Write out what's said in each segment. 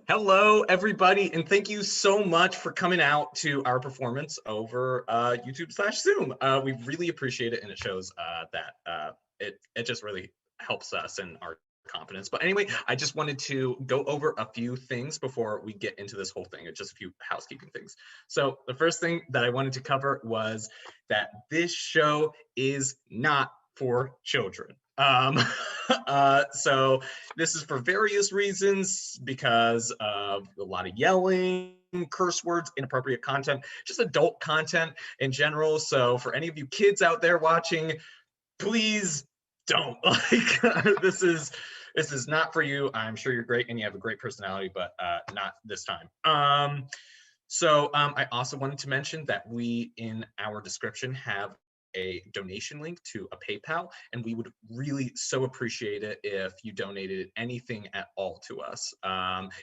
Hello, everybody, and thank you so much for coming out to our performance over YouTube/Zoom. We really appreciate it, and it shows that it just really helps us and our confidence. But anyway, I just wanted to go over a few things before we get into this whole thing. It's just a few housekeeping things. So the first thing that I wanted to cover was that this show is not for children. So this is for various reasons because of a lot of yelling, curse words, inappropriate content, just adult content in general. So for any of you kids out there watching, please don't. This is not for you. I'm sure you're great and you have a great personality, but not this time. I also wanted to mention that we in our description have a donation link to a PayPal, and we would really so appreciate it if you donated anything at all to us.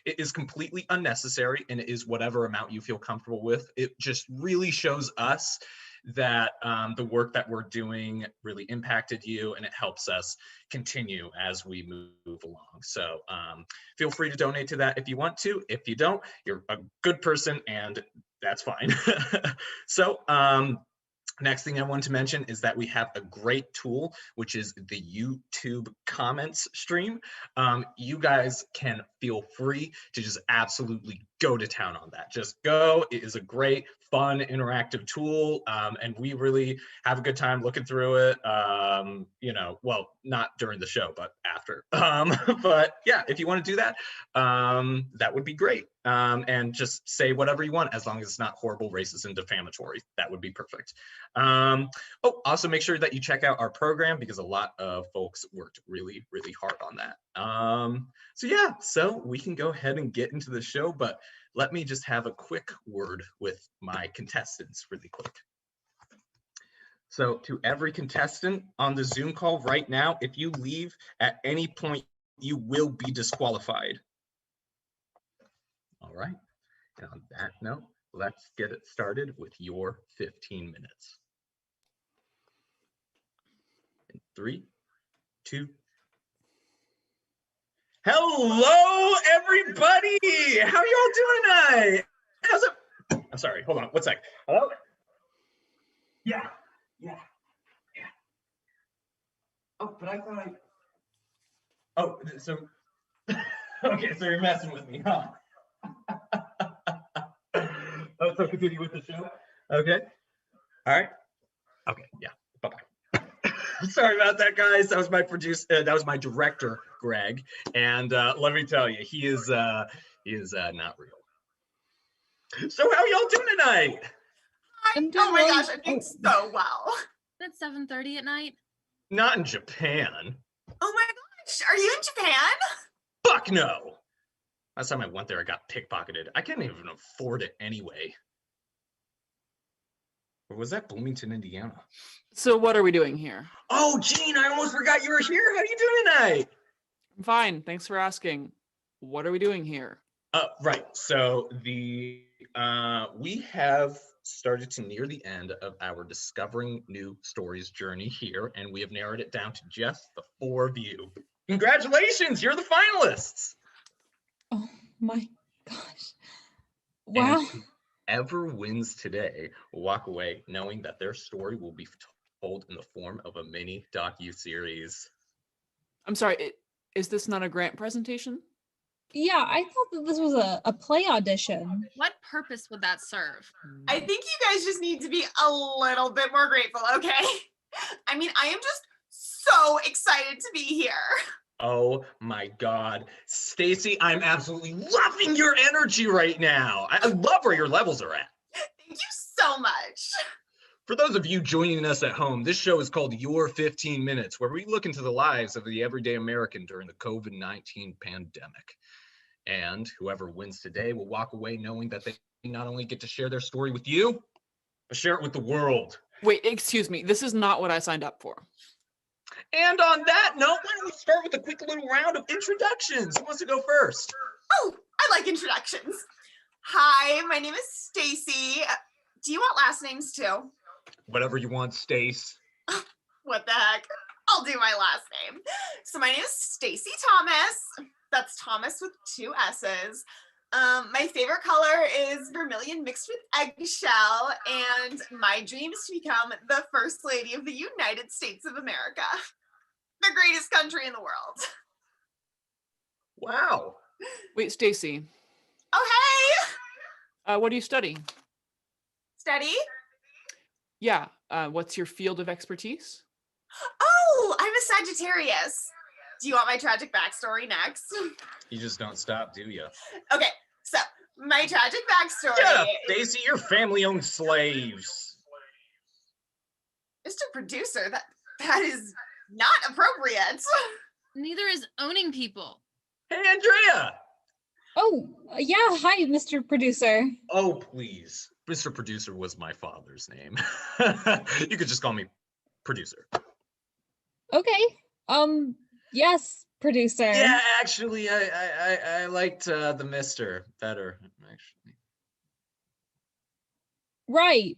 It is completely unnecessary, and it is whatever amount you feel comfortable with. It just really shows us that the work that we're doing really impacted you, and it helps us continue as we move along. So feel free to donate to that if you want to. If you don't, you're a good person, and that's fine. So next thing I want to mention is that we have a great tool, which is the YouTube comments stream. You guys can feel free to just absolutely go to town on that. Just go. It is a great, fun, interactive tool, and we really have a good time looking through it. Well, not during the show, but after. But yeah, if you want to do that, that would be great. And just say whatever you want, as long as it's not horrible, racist, and defamatory. That would be perfect. Also make sure that you check out our program because a lot of folks worked really, really hard on that. So we can go ahead and get into the show, but let me just have a quick word with my contestants really quick. So to every contestant on the Zoom call right now, if you leave at any point, you will be disqualified. All right, and on that note, let's get it started with your 15 minutes. In 3, 2. Hello, everybody! How y'all doing tonight? How's it? I'm sorry, hold on, one sec. Hello? Yeah. Oh, but I thought I... Oh, so... Okay, so you're messing with me, huh? Oh, so continue with the show? Okay. All right. Okay, yeah, bye-bye. Sorry about that, guys. That was my producer. That was my director, Greg. And let me tell you, he is not real. So how y'all doing tonight? Oh my gosh, I'm doing so well. It's 7:30 at night. Not in Japan. Oh my gosh, are you in Japan? Fuck no. Last time I went there, I got pickpocketed. I can't even afford it anyway. Or was that Bloomington, Indiana? So what are we doing here? Oh, Gene, I almost forgot you were here. How are you doing tonight? I'm fine. Thanks for asking. What are we doing here? Right. So we have started to near the end of our Discovering New Stories journey here, and we have narrowed it down to just the 4 of you. Congratulations, you're the finalists. Oh my gosh. Wow. And whoever wins today will walk away knowing that their story will be told in the form of a mini docu-series. I'm sorry, is this not a grant presentation? Yeah, I thought that this was a play audition. What purpose would that serve? I think you guys just need to be a little bit more grateful, okay? I mean, I am just so excited to be here. Oh my God. Stacy, I'm absolutely loving your energy right now. I love where your levels are at. Thank you so much. For those of you joining us at home, this show is called Your 15 Minutes, where we look into the lives of the everyday American during the COVID-19 pandemic. And whoever wins today will walk away knowing that they not only get to share their story with you, but share it with the world. Wait, excuse me. This is not what I signed up for. And on that note, why don't we start with a quick little round of introductions? Who wants to go first? Oh, I like introductions. Hi, my name is Stacy. Do you want last names too? Whatever you want, Stace. What the heck? I'll do my last name. So my name is Stacy Thomas. That's Thomas with 2 S's. My favorite color is vermilion mixed with eggshell, and my dream is to become the First Lady of the United States of America, the greatest country in the world. Wow. Wait, Stacy, Oh, hey! what do you study? Steady? Yeah, what's your field of expertise? Oh, I'm a Sagittarius. Do you want my tragic backstory next? You just don't stop, do you? Okay, so my tragic backstory. Shut up, Stacy. Your family owns slaves. Mr. Producer, that is not appropriate. Neither is owning people. Hey, Andrea. Oh, yeah. Hi, Mr. Producer. Oh, please. Mr. Producer was my father's name. You could just call me Producer. Okay. Yes, producer. Yeah, actually, I liked the Mister better, actually. Right.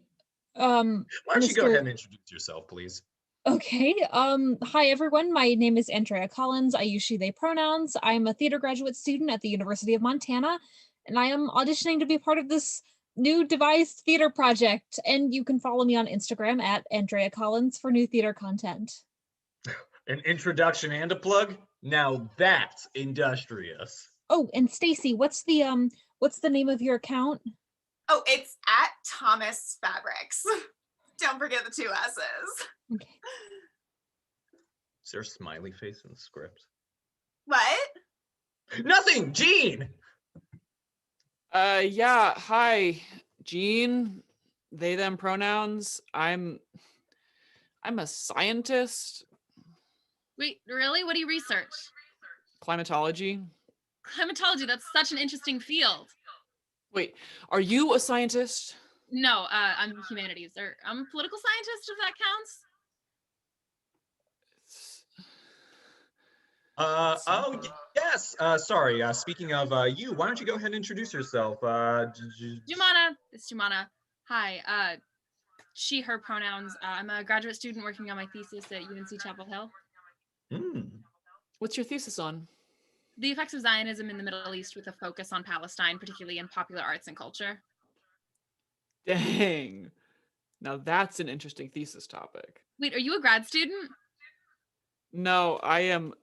Why don't you go Mr. ahead and introduce yourself, please? Okay. Hi everyone. My name is Andrea Collins. I use she, they pronouns. I'm a theater graduate student at the University of Montana, and I am auditioning to be part of this new devised theater project. And you can follow me on Instagram at Andrea Collins for new theater content. An introduction and a plug? Now that's industrious. Oh, and Stacy, what's the name of your account? Oh, it's at Thomas Fabrics. Don't forget the 2 S's. Okay. Is there a smiley face in the script? What? Nothing, Gene! Yeah, hi, Jean. They, them pronouns. I'm a scientist, Wait, really? What do you research? climatology. Climatology, that's such an interesting field. Wait, are you a scientist? No, I'm humanities, or I'm a political scientist, if that counts. Yes. Sorry. Speaking of you, why don't you go ahead and introduce yourself? Jumana, it's Jumana. Hi, she, her pronouns. I'm a graduate student working on my thesis at UNC Chapel Hill. What's your thesis on? The effects of Zionism in the Middle East with a focus on Palestine, particularly in popular arts and culture. Dang. Now that's an interesting thesis topic. Wait, are you a grad student? No, I am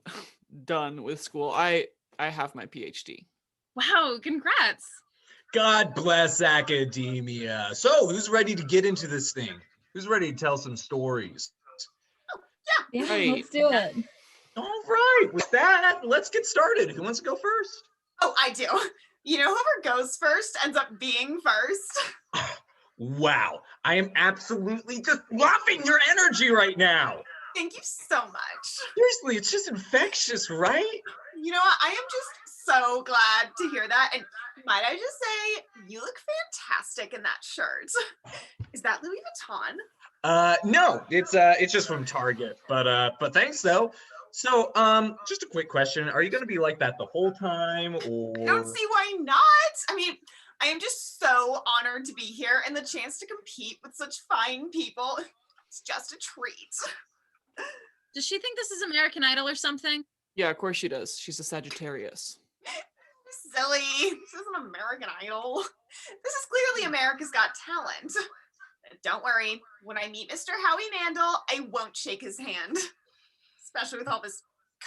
done with school. I have my PhD. Wow, congrats. God bless academia. So, who's ready to get into this thing? Who's ready to tell some stories? Yeah, Right. let's do it. All right. With that, let's get started. Who wants to go first? Oh, I do. You know, whoever goes first ends up being first. Wow. I am absolutely just loving your energy right now. Thank you so much. Seriously, it's just infectious, right? You know what? I am just so glad to hear that. And might I just say, you look fantastic in that shirt. Is that Louis Vuitton? No, it's just from Target. But thanks though. So, just a quick question. Are you gonna be like that the whole time, or I don't see why not. I mean, I am just so honored to be here, and the chance to compete with such fine people. It's just a treat. Does she think this is American Idol or something? Yeah, of course she does. She's a Sagittarius. Silly. This isn't American Idol. This is clearly America's Got Talent. Don't worry. When I meet Mr. Howie Mandel, I won't shake his hand. Especially with all this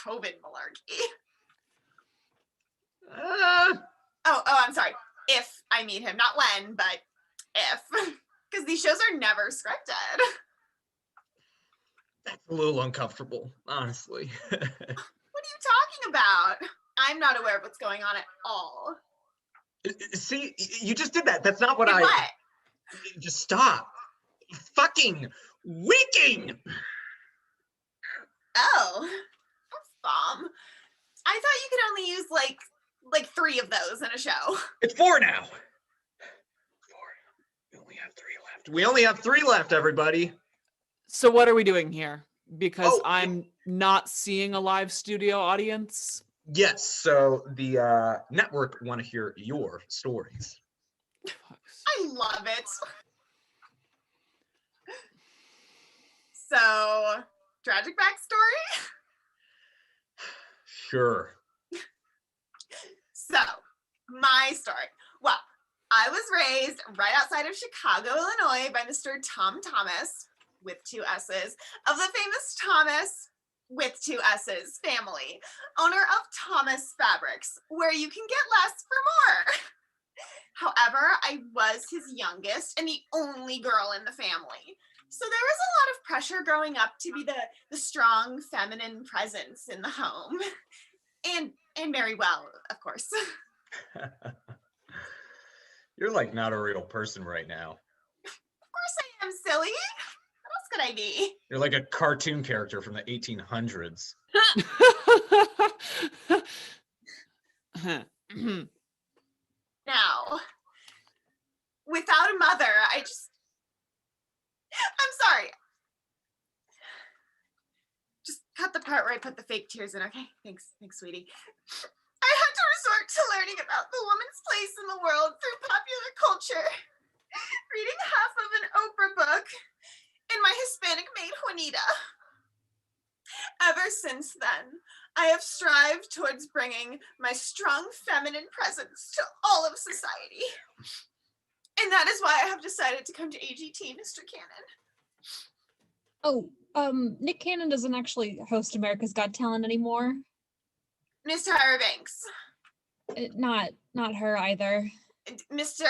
COVID malarkey. Oh, I'm sorry. If I meet him, not when, but if. Because these shows are never scripted. that's a little uncomfortable, honestly. What are you talking about? I'm not aware of what's going on at all. See, you just did that. That's not what Wait, I. what? Just stop. Fucking winking. Oh, that's bomb. I thought you could only use like 3 of those in a show. It's 4 now. 4. We only have 3 left. We only have 3 left, everybody. So what are we doing here? Because Oh, I'm not seeing a live studio audience. Yes. So the network want to hear your stories. I love it. So, tragic backstory? Sure. So, my start. Well, I was raised right outside of Chicago, Illinois by Mr. Tom Thomas, with 2 S's, of the famous Thomas with 2 S's family, owner of Thomas Fabrics, where you can get less for more. However, I was his youngest and the only girl in the family. So there was a lot of pressure growing up to be the strong feminine presence in the home. And very well, of course. You're like not a real person right now. Of course I am, silly. What else could I be? You're like a cartoon character from the 1800s. Now, without a mother, I'm sorry. Just cut the part where I put the fake tears in, okay? Thanks, sweetie. I had to resort to learning about the woman's place in the world through popular culture, reading half of an Oprah book, and my Hispanic maid, Juanita. Ever since then, I have strived towards bringing my strong feminine presence to all of society. And that is why I have decided to come to AGT, Mr. Cannon. Oh, Nick Cannon doesn't actually host America's Got Talent anymore. Miss Tyra Banks. Not her either. Mr.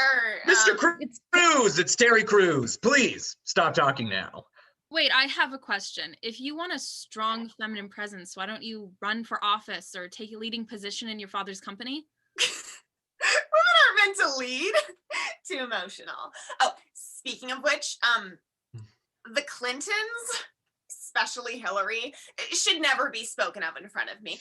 Mr. It's Cruz, it's Terry Crews. Please stop talking now. Wait, I have a question. If you want a strong feminine presence, why don't you run for office or take a leading position in your father's company? Women are meant to lead. Too emotional. Oh, speaking of which, the Clintons, especially Hillary, should never be spoken of in front of me.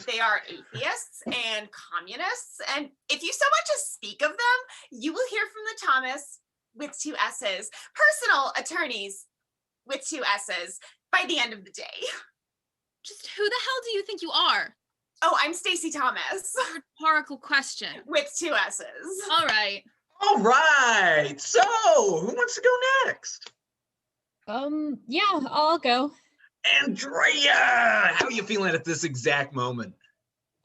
They are atheists and communists, and if you so much as speak of them, you will hear from the Thomas with 2 S's, personal attorneys with 2 S's by the end of the day. Just who the hell do you think you are? Oh, I'm Stacey Thomas Rhetorical question. with 2 S's. All right. All right. So, who wants to go next? Yeah, I'll go. Andrea, how are you feeling at this exact moment?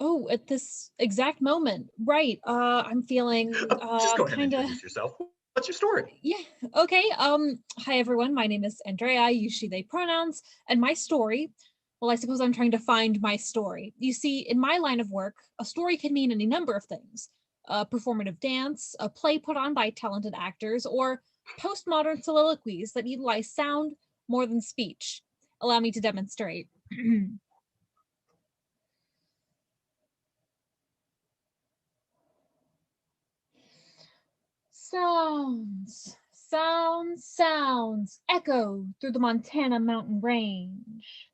Oh, at this exact moment. Right. I'm feeling Just go ahead and kind of introduce yourself. What's your story? yeah. Okay. Hi everyone. My name is Andrea. I use she they pronouns, and my story. Well, I suppose I'm trying to find my story. You see, in my line of work, a story can mean any number of things. A performative dance, a play put on by talented actors, or postmodern soliloquies that utilize sound more than speech. Allow me to demonstrate. Sounds echo through the Montana mountain range.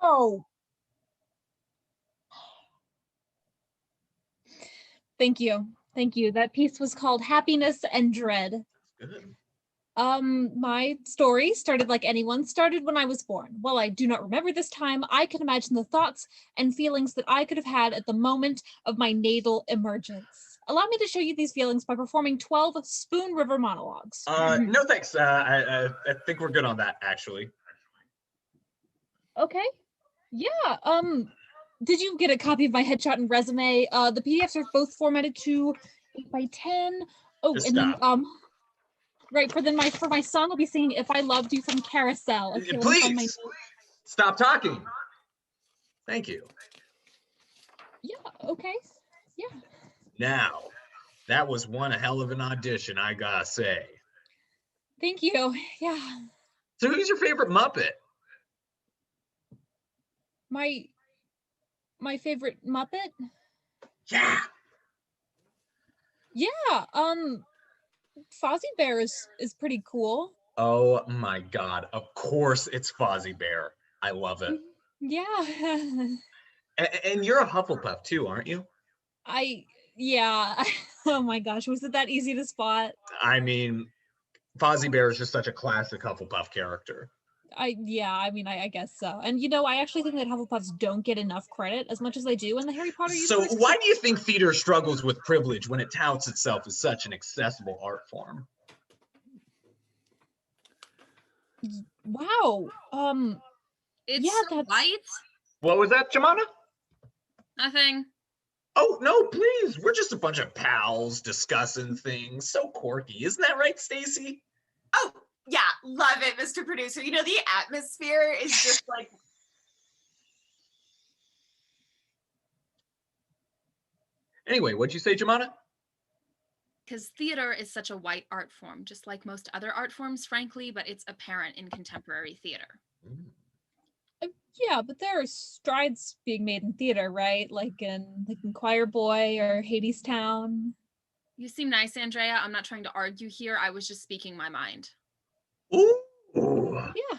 Oh. Thank you. Thank you. That piece was called Happiness and Dread. Good. My story started like anyone started when I was born. While I do not remember this time, I can imagine the thoughts and feelings that I could have had at the moment of my natal emergence. Allow me to show you these feelings by performing 12 Spoon River monologues. No thanks. I think we're good on that, actually. Okay. Yeah. Did you get a copy of my headshot and resume? The PDFs are both formatted to 8x10. Oh, Just and then stop. right for my song, I'll be singing "If I Loved You" from Carousel. Okay, let me find my Please stop talking. Thank you. Yeah. Okay. Yeah. Now, that was one hell of an audition, I gotta say. Thank you. Yeah. So, who's your favorite Muppet? My favorite Muppet. Yeah. Yeah. Fozzie Bear is pretty cool. Oh my God! Of course, it's Fozzie Bear. I love it. Yeah. And you're a Hufflepuff too, aren't you? Yeah. Oh my gosh, was it that easy to spot? I mean, Fozzie Bear is just such a classic Hufflepuff character. Yeah, I mean, I guess so. And I actually think that Hufflepuffs don't get enough credit as much as they do in the Harry Potter So universe. why do you think theater struggles with privilege when it touts itself as such an accessible art form? Wow. It's Yeah, so that's- white. What was that, Jemana? Nothing. Oh, no, please. We're just a bunch of pals discussing things. So quirky. Isn't that right, Stacy? Oh, yeah, love it, Mr. Producer. The atmosphere is just like, Anyway, what'd you say, Jemana? Because theater is such a white art form, just like most other art forms, frankly, but it's apparent in contemporary theater. Yeah, but there are strides being made in theater, right? Like in Choir Boy or Hadestown. You seem nice, Andrea. I'm not trying to argue here. I was just speaking my mind. Ooh. Yeah.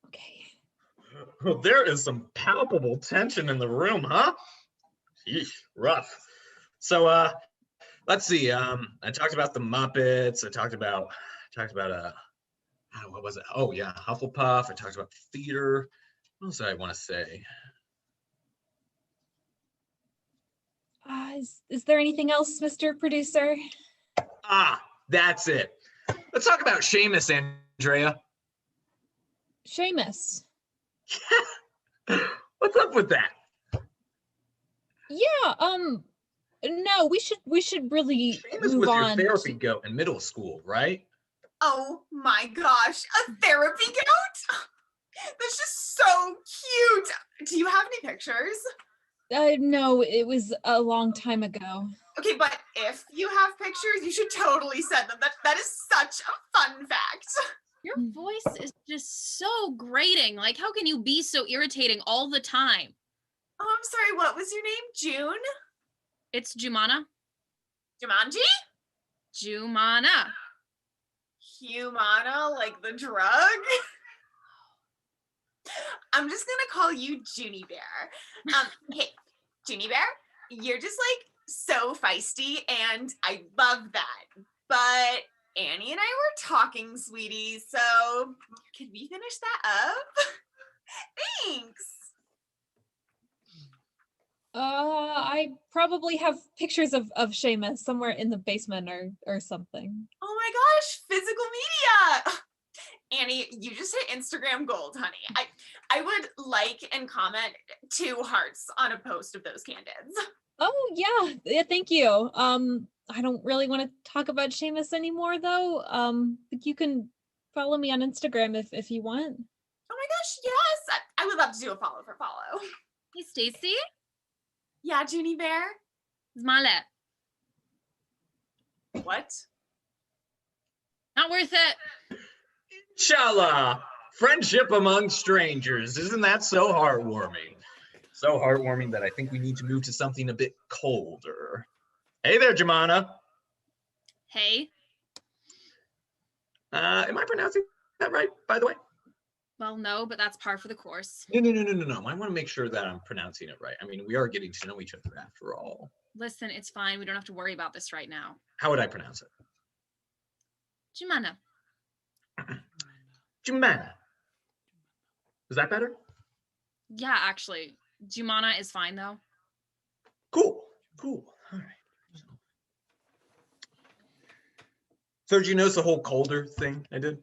Okay. There is some palpable tension in the room, huh? Eesh, rough. So let's see. I talked about the Muppets. I talked about what was it? Oh yeah, Hufflepuff. I talked about theater. What else did I want to say? Is there anything else, Mr. Producer? Ah, that's it. Let's talk about Seamus, Andrea. Seamus. What's up with that? Yeah, no, we should really Seamus move was your on. therapy goat in middle school, right? oh my gosh, a therapy goat? That's just so cute. Do you have any pictures? No, it was a long time ago. Okay, but if you have pictures, you should totally send them. That is such a fun fact. Your voice is just so grating. Like, how can you be so irritating all the time? Oh, I'm sorry, what was your name? June? It's Jumana. Jumanji? Jumana. Humana, like the drug? I'm just gonna call you Junie Bear. Hey, Junie Bear, you're just like so feisty and I love that. But Annie and I were talking, sweetie, so could we finish that up? Thanks. I probably have pictures of Seamus somewhere in the basement or something. Oh my gosh, physical media. Annie, you just hit Instagram gold, honey. I would like and comment 2 hearts on a post of those candids. Oh yeah, thank you. I don't really want to talk about Seamus anymore though. But you can follow me on Instagram if you want. Oh my gosh, yes. I would love to do a follow for follow. Hey, Stacy. Yeah, Junie Bear. Zmale. What? Not worth it. Inshallah, friendship among strangers. Isn't that so heartwarming? So heartwarming that I think we need to move to something a bit colder. Hey there, Jemana. Hey. Am I pronouncing that right, by the way? Well, no, but that's par for the course. No. I want to make sure that I'm pronouncing it right. I mean, we are getting to know each other after all. Listen, it's fine. We don't have to worry about this right now. How would I pronounce it? Jumana. Jemana. Is that better? Yeah, actually. Jumana is fine, though. Cool. All right. So did you notice the whole colder thing I did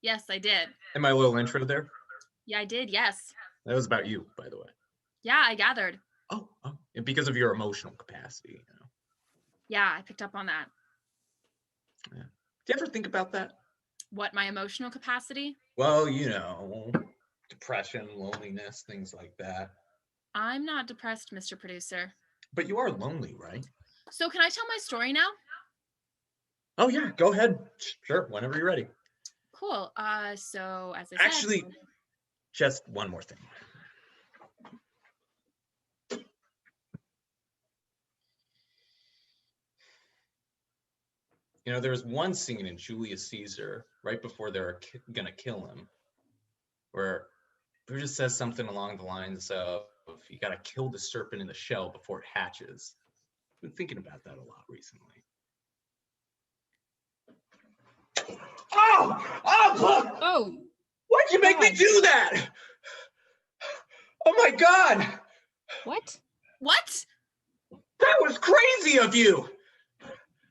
Yes, I did. in my little intro there? Yeah, I did. Yes. That was about you, by the way. Yeah, I gathered. Oh, and because of your emotional capacity. Yeah, I picked up on that. Do you ever think about that? What, my emotional capacity? Well, depression, loneliness, things like that. I'm not depressed, Mr. Producer. But you are lonely, right? So can I tell my story now? Oh yeah, go ahead. Sure, whenever you're ready. Cool. So as I said, Actually, just one more thing. There was one scene in Julius Caesar right before they're gonna kill him, where Brutus says something along the lines of, "You gotta kill the serpent in the shell before it hatches." Been thinking about that a lot recently. Oh, look! Oh, Why'd you make me God. do that? Oh my God! what? What? That was crazy of you!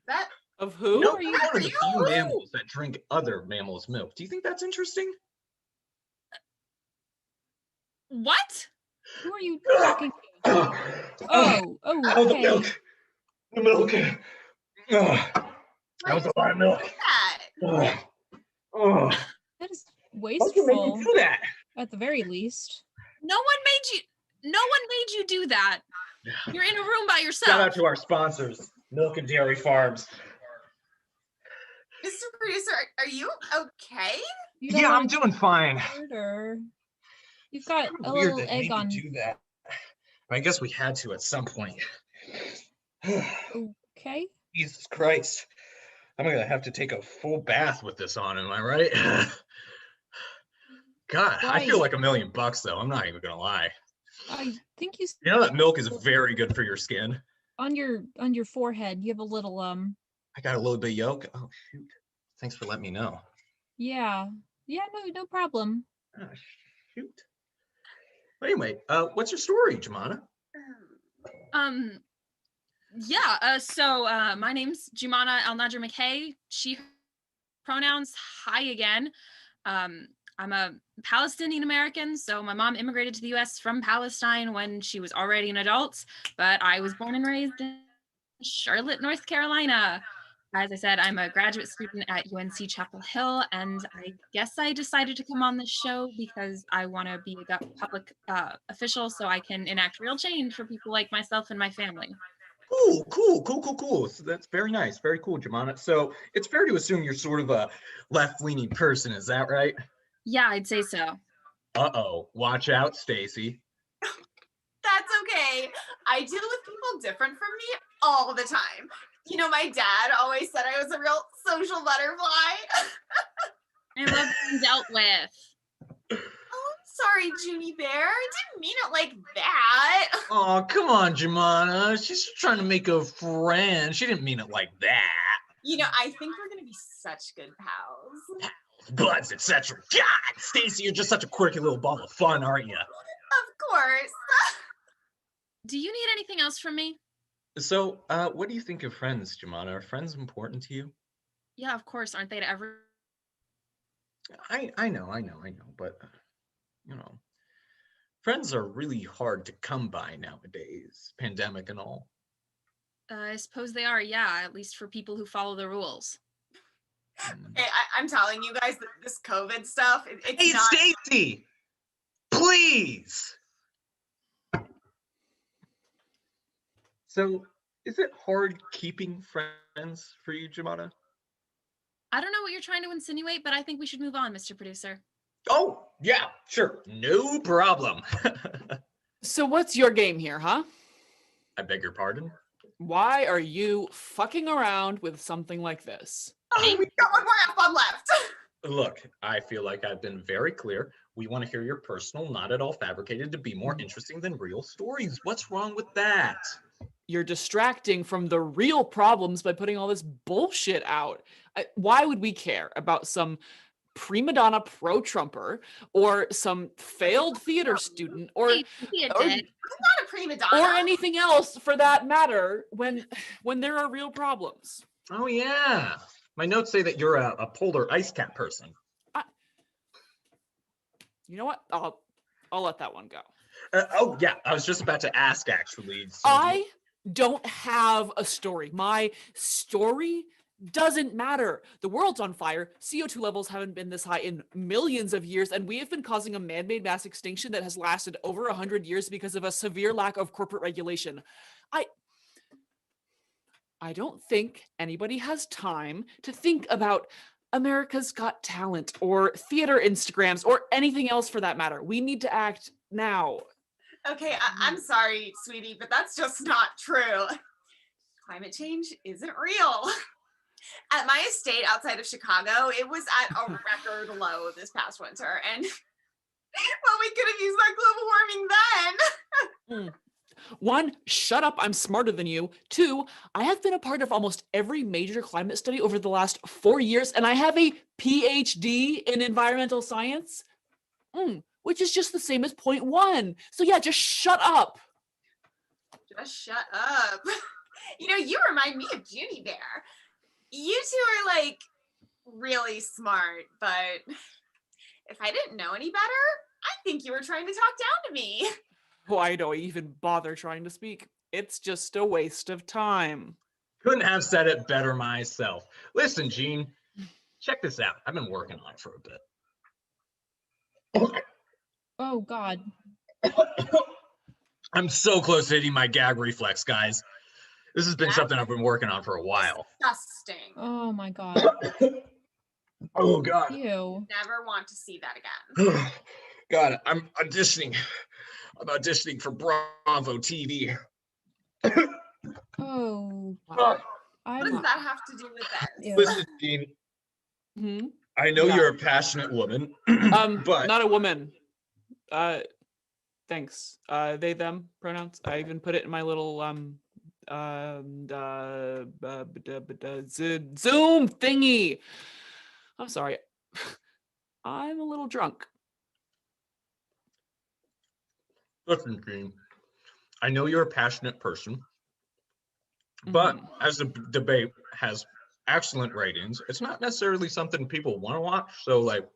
That Of You who? know, are you- I'm one of the you? few mammals that drink other mammals' milk. Do you think that's interesting? What? Who are you talking to? Oh, Oh, the okay. milk. The milk. That was a lot of milk. that. Oh, That is why'd you make me wasteful, do that? at the very least. No one made you do that. You're in a room by yourself. Shout out to our sponsors, Milk and Dairy Farms. Mr. Producer, are you okay? You don't Yeah, I'm wanna doing fine. get or you've got a Weird little that egg made on. me do that. I guess we had to at some point. Okay. Jesus Christ. I'm gonna have to take a full bath with this on, am I right? God, I feel Why? like $1,000,000 though. I'm not even gonna lie. I think you You know that milk is very good for your skin. on your forehead. You have a little I got a little bit of yolk. Oh shoot. Thanks for letting me know. yeah. Yeah, no problem. Ah, shoot. But anyway, what's your story, Jemana? So my name's Jumana Alnadra McKay. She, her pronouns, hi again. I'm a Palestinian American, so my mom immigrated to the US from Palestine when she was already an adult, but I was born and raised in Charlotte, North Carolina. As I said, I'm a graduate student at UNC Chapel Hill, and I guess I decided to come on this show because I want to be a public official so I can enact real change for people like myself and my family. Cool. So that's very nice. Very cool, Jemana. So it's fair to assume you're sort of a left-leaning person, is that right? Yeah, I'd say so. Uh-oh. Watch out, Stacy. That's okay. I deal with people different from me all the time. You know, my dad always said I was a real social butterfly. I love being dealt with. Oh, I'm sorry, Junie Bear. I didn't mean it like that. Oh, come on, Jemana. She's just trying to make a friend. She didn't mean it like that. You know, I think we're gonna be such good pals. Buds, etc. God, Stacy, you're just such a quirky little ball of fun, aren't you? Of course. Do you need anything else from me? So, what do you think of friends, Jemana? Are friends important to you? Yeah, of course. Aren't they to every? I know, but you know, friends are really hard to come by nowadays, pandemic and all. I suppose they are. Yeah, at least for people who follow the rules. Hey, I'm telling you guys that this COVID stuff, it's Hey, not. Stacy, please. So, is it hard keeping friends for you, Jemana? I don't know what you're trying to insinuate, but I think we should move on, Mr. Producer. Oh, yeah, sure, no problem. So what's your game here, huh? I beg your pardon? Why are you fucking around with something like this? Oh, we got one more F-bomb left. Look, I feel like I've been very clear. We want to hear your personal, not at all fabricated, to be more interesting than real stories. What's wrong with that? You're distracting from the real problems by putting all this bullshit out. Why would we care about some prima donna pro-Trumper or some failed theater student or Hey, be a or- dick. I'm not a prima donna. or anything else for that matter when there are real problems? Oh, yeah. My notes say that you're a polar ice cap person. You know what? I'll let that one go. Oh, yeah. I was just about to ask, actually. So I don't have a story. My story doesn't matter. The world's on fire. CO2 levels haven't been this high in millions of years, and we have been causing a man-made mass extinction that has lasted over 100 years because of a severe lack of corporate regulation. I don't think anybody has time to think about America's Got Talent or theater Instagrams or anything else for that matter. We need to act now. Okay, I'm sorry, sweetie, but that's just not true. Climate change isn't real. At my estate outside of Chicago, it was at a record low this past winter, and well, we could have used that global warming then. One, shut up, I'm smarter than you. Two, I have been a part of almost every major climate study over the last 4 years, and I have a PhD in environmental science, which is just the same as point one. So yeah, just shut up. Just shut up. You remind me of Junie Bear. You two are like really smart, but if I didn't know any better, I think you were trying to talk down to me. Why do I even bother trying to speak? It's just a waste of time. Couldn't have said it better myself. Listen, Gene, check this out. I've been working on it for a bit. Oh God. I'm so close to hitting my gag reflex, guys. This has been something I've been working on for a while. Disgusting. Oh my God. Oh, God. Ew. Never want to see that again. God, I'm auditioning. I'm auditioning for Bravo TV. Oh. What I'm does not. that have to do with this? Ew. Listen, Gene, Mhm. I know Yeah. you're a passionate woman, but Not a woman. Thanks. They, them pronouns. I even put it in my little Zoom thingy. I'm sorry. I'm a little drunk. listen, Gene, I know you're a passionate person, but Mhm. as the debate has excellent ratings, it's not necessarily something people want to watch. So, like,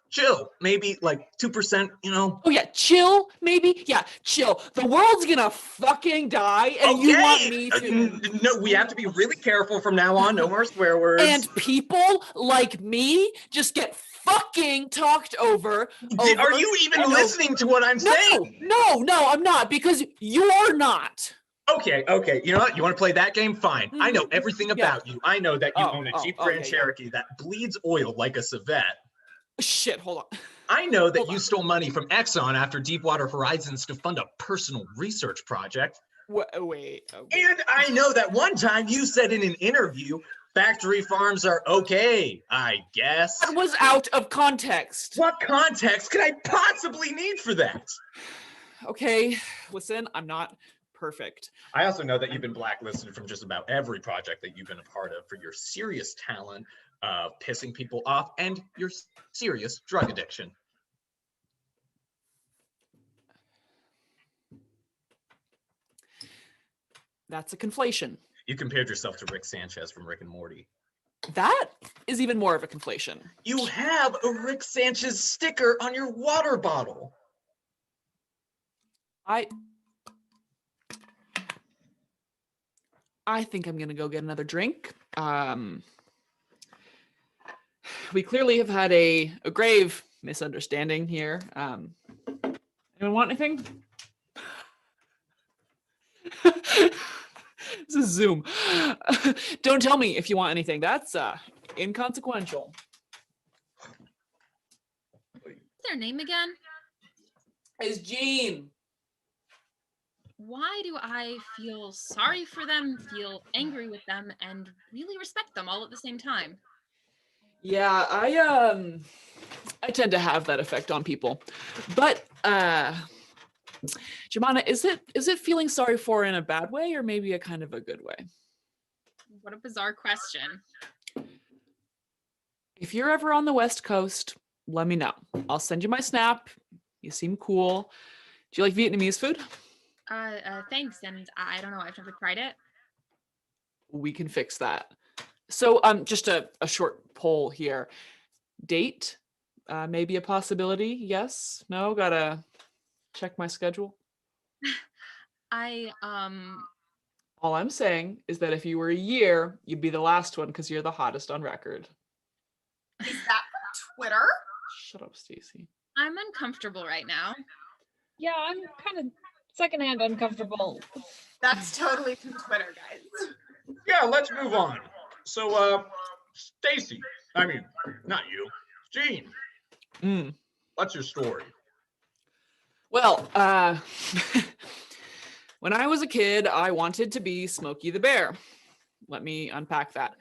chill, maybe like 2%, Oh yeah, chill, maybe? Yeah, chill. The world's gonna fucking die, and you want me to. No, we have to be really careful from now on. No more swear words. And people like me just get fucking talked over. Are you even and over. listening to what I'm saying? No, I'm not, because you're not. Okay. You know what? You want to play that game? Fine. I know everything Yeah. about you. I know that you Oh, own a oh, Jeep okay, Grand yeah. Cherokee that bleeds oil like a Savette. Shit, hold on. I know that Hold you on. stole money from Exxon after Deepwater Horizons to fund a personal research project. Wait. And I know that one time you said in an interview, factory farms are okay, I guess. That was out of context. What context could I possibly need for that? Okay, listen, I'm not perfect. I also know that you've been blacklisted from just about every project that you've been a part of for your serious talent of pissing people off and your serious drug addiction. That's a conflation. You compared yourself to Rick Sanchez from Rick and Morty. That is even more of a conflation. You have a Rick Sanchez sticker on your water bottle. I think I'm gonna go get another drink. We clearly have had a grave misunderstanding here. Anyone want anything? This is Zoom. Don't tell me if you want anything. That's inconsequential. What's their name again? It's Gene. Why do I feel sorry for them, feel angry with them, and really respect them all at the same time? Yeah, I tend to have that effect on people. But Jemana, is it feeling sorry for in a bad way or maybe a kind of a good way? What a bizarre question. If you're ever on the West Coast, let me know. I'll send you my snap. You seem cool. Do you like Vietnamese food? Thanks, and I don't know, I've never tried it. We can fix that. So just a short poll here. Date, maybe a possibility? Yes? No? Gotta check my schedule. All I'm saying is that if you were a year, you'd be the last one because you're the hottest on record. Is that from Twitter? Shut up, Stacy. I'm uncomfortable right now. Yeah, I'm kind of secondhand uncomfortable. That's totally from Twitter, guys. Yeah, let's move on. So, Stacy, I mean, not you, Gene, what's your story? Well, when I was a kid, I wanted to be Smokey the Bear. Let me unpack that.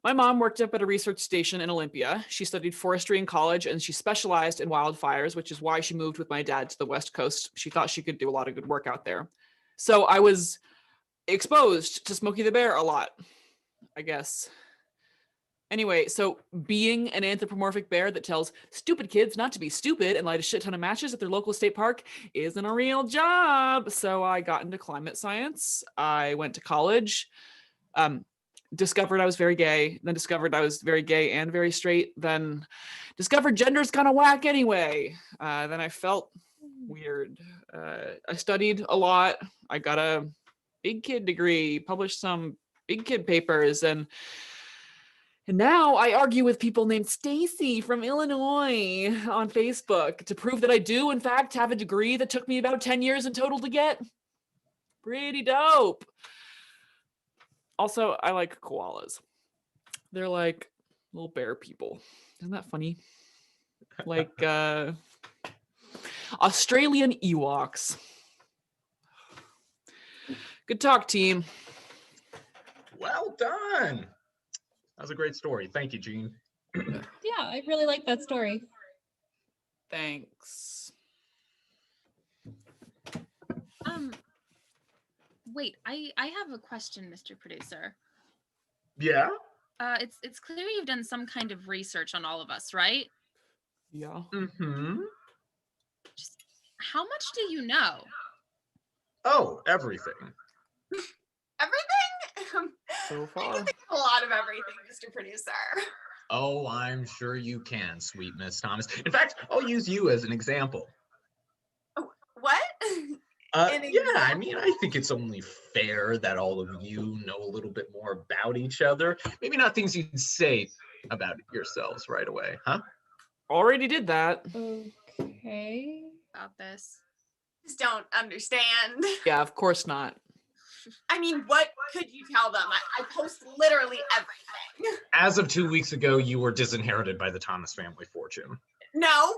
My mom worked up at a research station in Olympia. She studied forestry in college and she specialized in wildfires, which is why she moved with my dad to the West Coast. She thought she could do a lot of good work out there. So I was exposed to Smokey the Bear a lot, I guess. Anyway, so being an anthropomorphic bear that tells stupid kids not to be stupid and light a shit ton of matches at their local state park isn't a real job. So I got into climate science. I went to college, discovered I was very gay, then discovered I was very gay and very straight, then discovered gender's kind of whack anyway. Then I felt weird. I studied a lot. I got a big kid degree, published some big kid papers, and now I argue with people named Stacy from Illinois on Facebook to prove that I do, in fact, have a degree that took me about 10 years in total to get. Pretty dope. Also, I like koalas. They're like little bear people. Isn't that funny? Like Australian Ewoks. Good talk, team. Well done. That was a great story. Thank you, Gene. Yeah, I really like that story. Thanks. Wait, I have a question, Mr. Producer. Yeah? It's clear you've done some kind of research on all of us, right? Yeah. Mm-hmm. Just how much do you know? Oh, everything. Everything? So I far. can think of a lot of everything, Mr. Producer. Oh, I'm sure you can, sweet Miss Thomas. In fact, I'll use you as an example. What? An Yeah, I example? mean, I think it's only fair that all of you know a little bit more about each other. Maybe not things you'd say about yourselves right away, huh? Already did that. Okay. About this. Just don't understand. Yeah, of course not. I mean, what could you tell them? I post literally everything. As of 2 weeks ago, you were disinherited by the Thomas family fortune. No,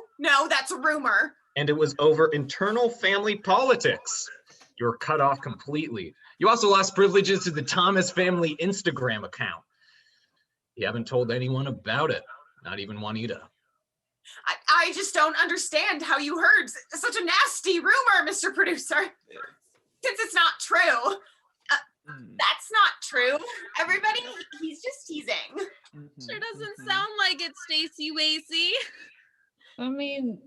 that's a rumor. And it was over internal family politics. You were cut off completely. You also lost privileges to the Thomas family Instagram account. You haven't told anyone about it, not even Juanita. I just don't understand how you heard such a nasty rumor, Mr. Producer. Since it's not true. That's not true. Everybody, he's just teasing. Sure doesn't sound like it, Stacy Wasey. I mean,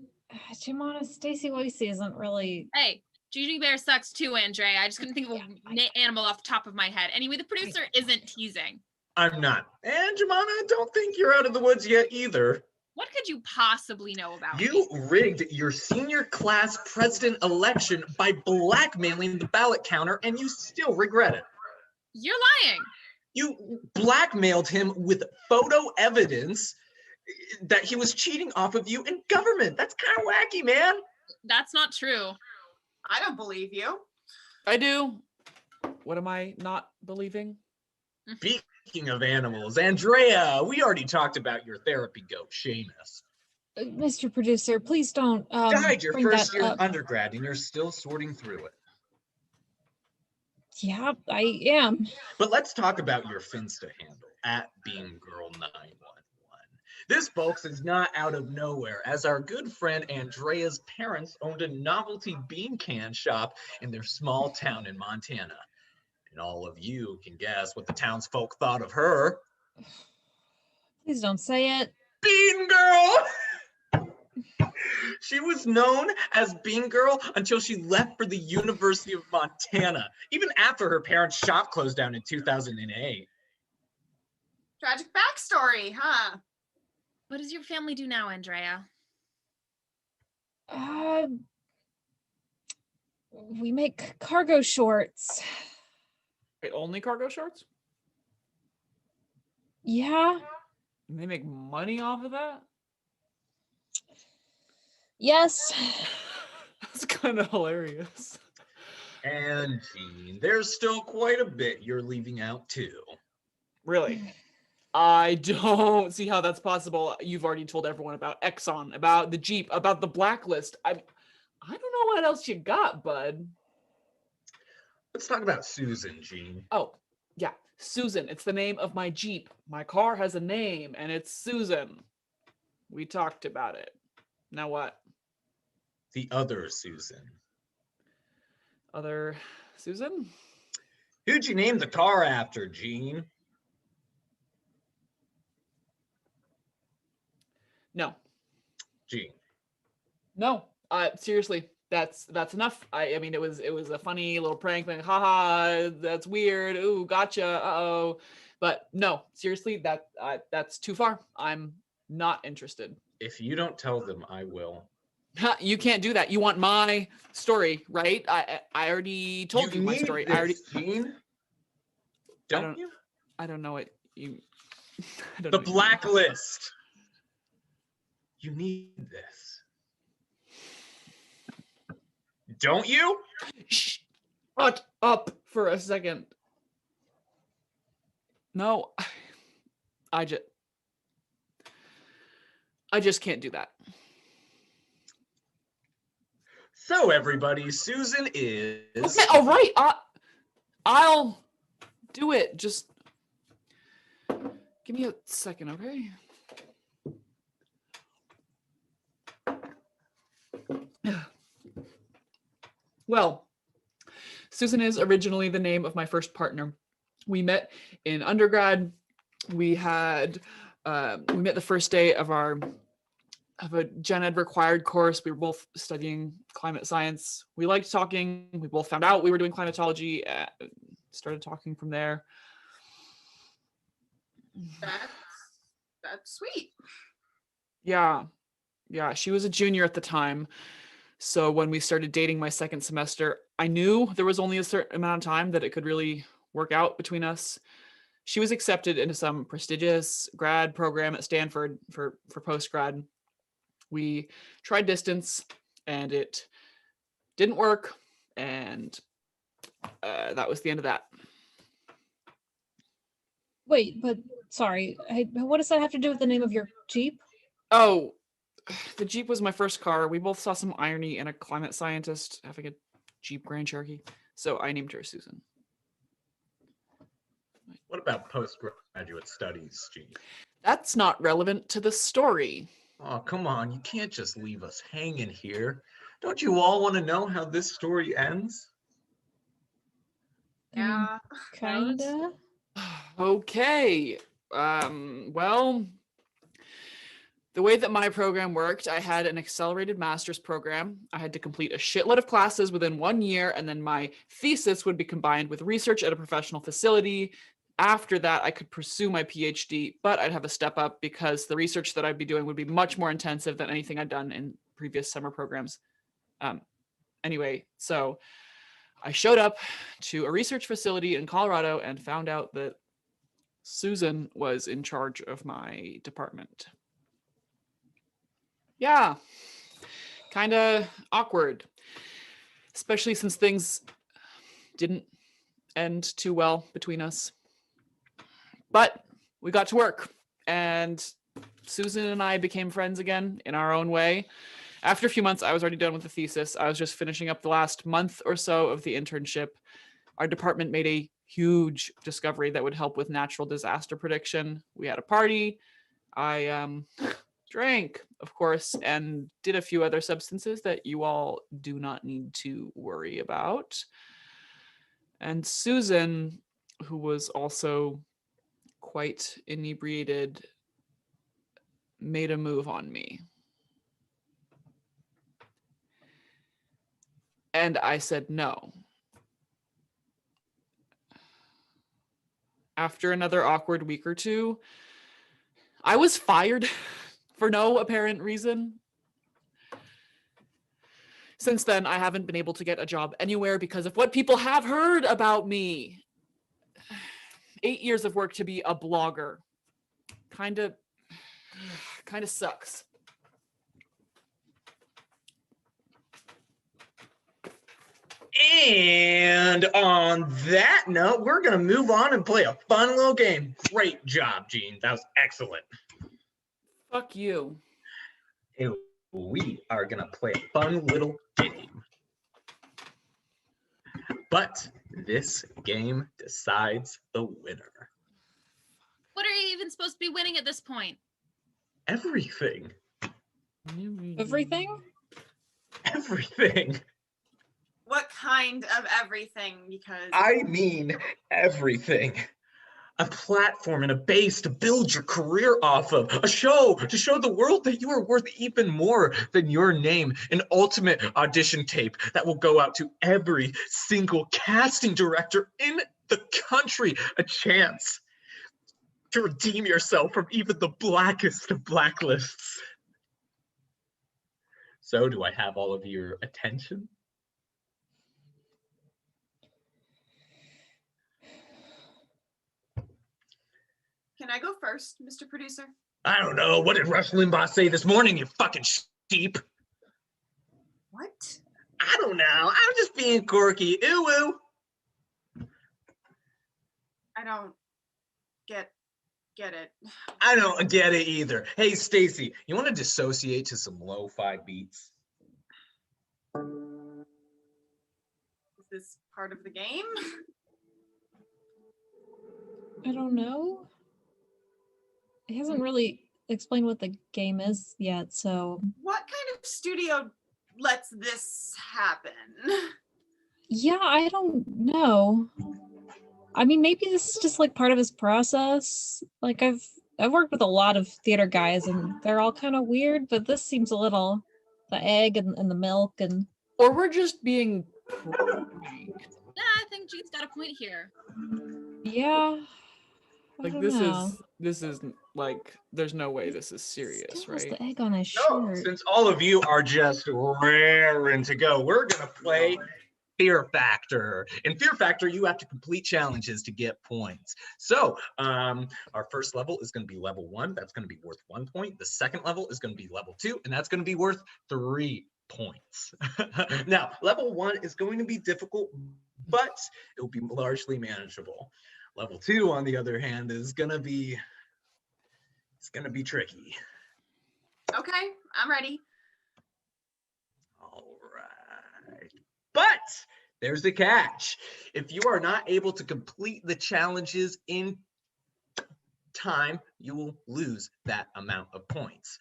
Jimana Stacy Wasey isn't really. Hey, Judy Bear sucks too, Andrea. I just couldn't think of a animal off the top of my head. Anyway, the producer isn't teasing. I'm not. And Jemana, I don't think you're out of the woods yet either. What could you possibly know about me? You rigged your senior class president election by blackmailing the ballot counter, and you still regret it. You're lying. You blackmailed him with photo evidence that he was cheating off of you in government. That's kind of wacky, man. That's not true. I don't believe you. I do. What am I not believing? Speaking of animals, Andrea, we already talked about your therapy goat, Seamus. Mr. Producer, please don't Died your bring first that year up. of undergrad, and you're still sorting through it. Yeah, I am. But let's talk about your Finsta handle at BeamGirl911. This, folks, is not out of nowhere, as our good friend Andrea's parents owned a novelty bean can shop in their small town in Montana. And all of you can guess what the townsfolk thought of her. Please don't say it. Bean Girl! She was known as Bean Girl until she left for the University of Montana, even after her parents' shop closed down in 2008. Tragic backstory, huh? What does your family do now, Andrea? We make cargo shorts. Wait, only cargo shorts? Yeah. And they make money off of that? Yes. That's kind of hilarious. And Gene, there's still quite a bit you're leaving out too. Really? I don't see how that's possible. You've already told everyone about Exxon, about the Jeep, about the blacklist. I don't know what else you got, bud. Let's talk about Susan, Gene. Oh, Yeah, Susan. It's the name of my Jeep. My car has a name, and it's Susan. We talked about it. Now what? The other Susan. Other Susan? Who'd you name the car after, Gene? No. Gene. No. Seriously, that's enough. I mean, it was a funny little prank thing. Haha, that's weird. Ooh, gotcha. Uh-oh. But no, seriously, that's too far. I'm not interested. If you don't tell them, I will. You can't do that. You want my story, right? I already told you my need story. This, Gene. Don't don't- you? I don't know what you. I don't The know what you mean. blacklist. You need this. Don't you? Shut up for a second. No, I just can't do that. So everybody, Susan is. Okay, all right. I'll do it. Just give me a second, okay? Well, Susan is originally the name of my first partner. We met in undergrad. We met the first day of a gen ed required course. We were both studying climate science. We liked talking. We both found out we were doing climatology. Started talking from there. That's sweet. Yeah. She was a junior at the time. So when we started dating my second semester, I knew there was only a certain amount of time that it could really work out between us. She was accepted into some prestigious grad program at Stanford for post-grad. We tried distance and it didn't work. And that was the end of that. Wait, but sorry, what does that have to do with the name of your Jeep? Oh, the Jeep was my first car. We both saw some irony in a climate scientist having a Jeep Grand Cherokee. So I named her Susan. What about postgraduate studies, Gene? That's not relevant to the story. Oh, come on. You can't just leave us hanging here. Don't you all want to know how this story ends? Yeah. Kinda. Okay. Well, the way that my program worked, I had an accelerated master's program. I had to complete a shitload of classes within 1 year, and then my thesis would be combined with research at a professional facility. After that, I could pursue my PhD, but I'd have a step up because the research that I'd be doing would be much more intensive than anything I'd done in previous summer programs. Anyway, so I showed up to a research facility in Colorado and found out that Susan was in charge of my department. Yeah, kind of awkward, especially since things didn't end too well between us. But we got to work, and Susan and I became friends again in our own way. After a few months, I was already done with the thesis. I was just finishing up the last month or so of the internship. Our department made a huge discovery that would help with natural disaster prediction. We had a party. I drank, of course, and did a few other substances that you all do not need to worry about. And Susan, who was also quite inebriated, made a move on me. And I said no. After another awkward week or two, I was fired for no apparent reason. Since then, I haven't been able to get a job anywhere because of what people have heard about me. 8 years of work to be a blogger. Kind of sucks. And on that note, we're going to move on and play a fun little game. Great job, Gene. That was excellent. Fuck you. Hey, we are going to play a fun little game. But This game decides the winner. What are you even supposed to be winning at this point? Everything. Everything? Everything. What kind of everything? Because I mean everything. A platform and a base to build your career off of. A show to show the world that you are worth even more than your name. An ultimate audition tape that will go out to every single casting director in the country. A chance to redeem yourself from even the blackest of blacklists. So, do I have all of your attention? can I go first, Mr. Producer? I don't know. What did Rush Limbaugh say this morning, you fucking sheep? What? I don't know. I'm just being quirky. Ooh, ooh. I don't get it. I don't get it either. Hey, Stacy, you want to dissociate to some lo-fi beats? Is this part of the game? I don't know. It hasn't really explained what the game is yet, so What kind of studio lets this happen? yeah, I don't know. I mean, maybe this is just like part of his process. Like I've worked with a lot of theater guys and they're all kind of weird, but this seems a little the egg and the milk and Or we're just being pranked. Yeah, I think Jean's got a point here. yeah. I Like don't this know. is like there's no way this is serious, Still has right? the egg on his No, shirt. since all of you are just raring to go, we're going to play Fear Factor. In Fear Factor, you have to complete challenges to get points. So our first level is going to be level 1. That's going to be worth 1 point. The second level is going to be level 2, and that's going to be worth 3 points. Now, level 1 is going to be difficult, but it will be largely manageable. Level 2, on the other hand, is going to be tricky. Okay, I'm ready. All right. But there's the catch. If you are not able to complete the challenges in time, you will lose that amount of points.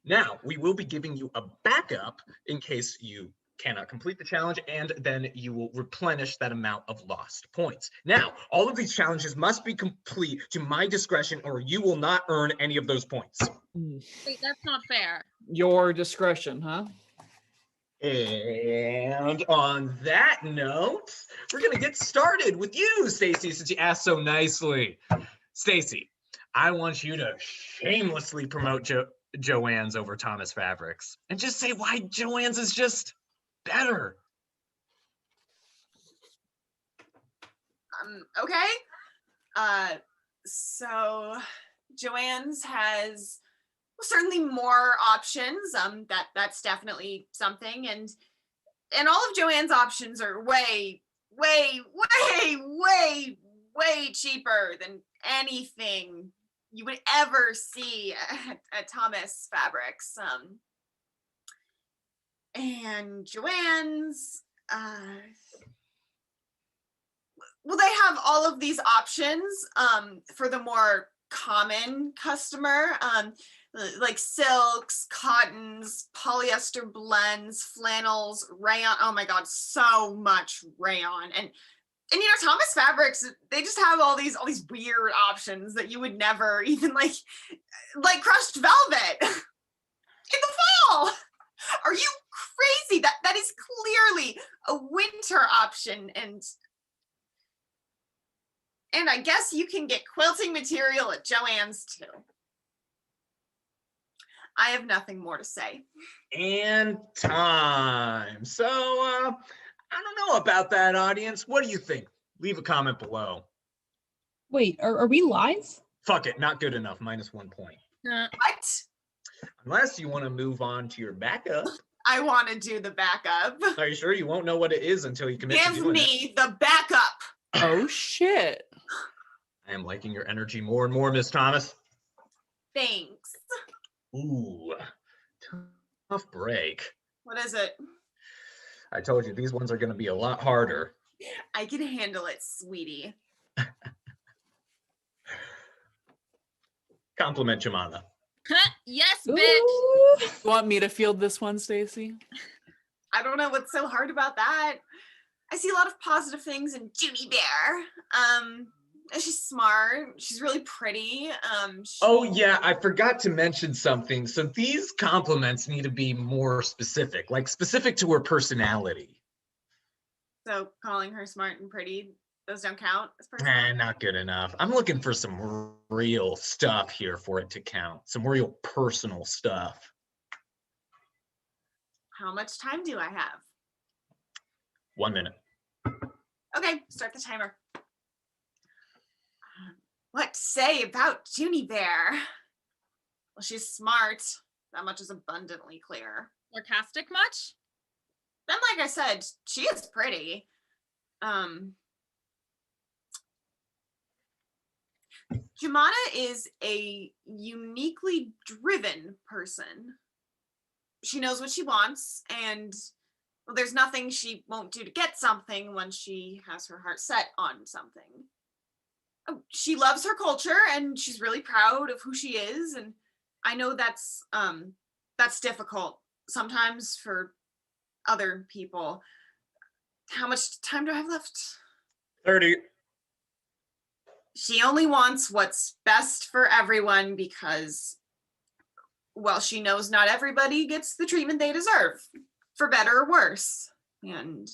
Now, we will be giving you a backup in case you cannot complete the challenge, and then you will replenish that amount of lost points. Now, all of these challenges must be complete to my discretion, or you will not earn any of those points. Wait, that's not fair. Your discretion, huh? And on that note, we're gonna get started with you, Stacy, since you asked so nicely. Stacy, I want you to shamelessly promote Joann's over Thomas Fabrics and just say why Joann's is just better. Okay. So Joann's has certainly more options. That's definitely something, and all of Joann's options are way cheaper than anything you would ever see at Thomas Fabrics. And Joann's, well, they have all of these options for the more common customer, like silks, cottons, polyester blends, flannels, rayon. Oh my God, so much rayon. And you know, Thomas Fabrics, they just have all these weird options that you would never even like crushed velvet in the fall. Are you crazy? That is clearly a winter option, and I guess you can get quilting material at Joann's too. I have nothing more to say. And time. So, I don't know about that, audience. What do you think? Leave a comment below. Wait, are we live? Fuck it, not good enough. -1 point. What? Unless you want to move on to your backup. I want to do the backup. Are you sure? You won't know what it is until you commit to Give doing it. me the backup. Oh shit. I am liking your energy more and more, Miss Thomas. Thanks. Ooh, tough break. What is it? I told you these ones are going to be a lot harder. I can handle it, sweetie. Compliment Jemana. Yes, bitch. Ooh. You want me to field this one, Stacy? I don't know what's so hard about that. I see a lot of positive things in Junie Bear. She's smart. She's really pretty. Oh yeah, I forgot to mention something. So these compliments need to be more specific, like specific to her personality. So calling her smart and pretty, those don't count as Nah, personality. not good enough. I'm looking for some real stuff here for it to count. Some real personal stuff. How much time do I have? 1 minute. Okay, start the timer. What to say about Junie Bear? Well, she's smart. That much is abundantly clear. Sarcastic much? Then, like I said, she is pretty. Jemana is a uniquely driven person. She knows what she wants, and well, there's nothing she won't do to get something when she has her heart set on something. Oh, she loves her culture, and she's really proud of who she is. And I know that's difficult sometimes for other people. How much time do I have left? 30. She only wants what's best for everyone because, well, she knows not everybody gets the treatment they deserve, for better or worse. And,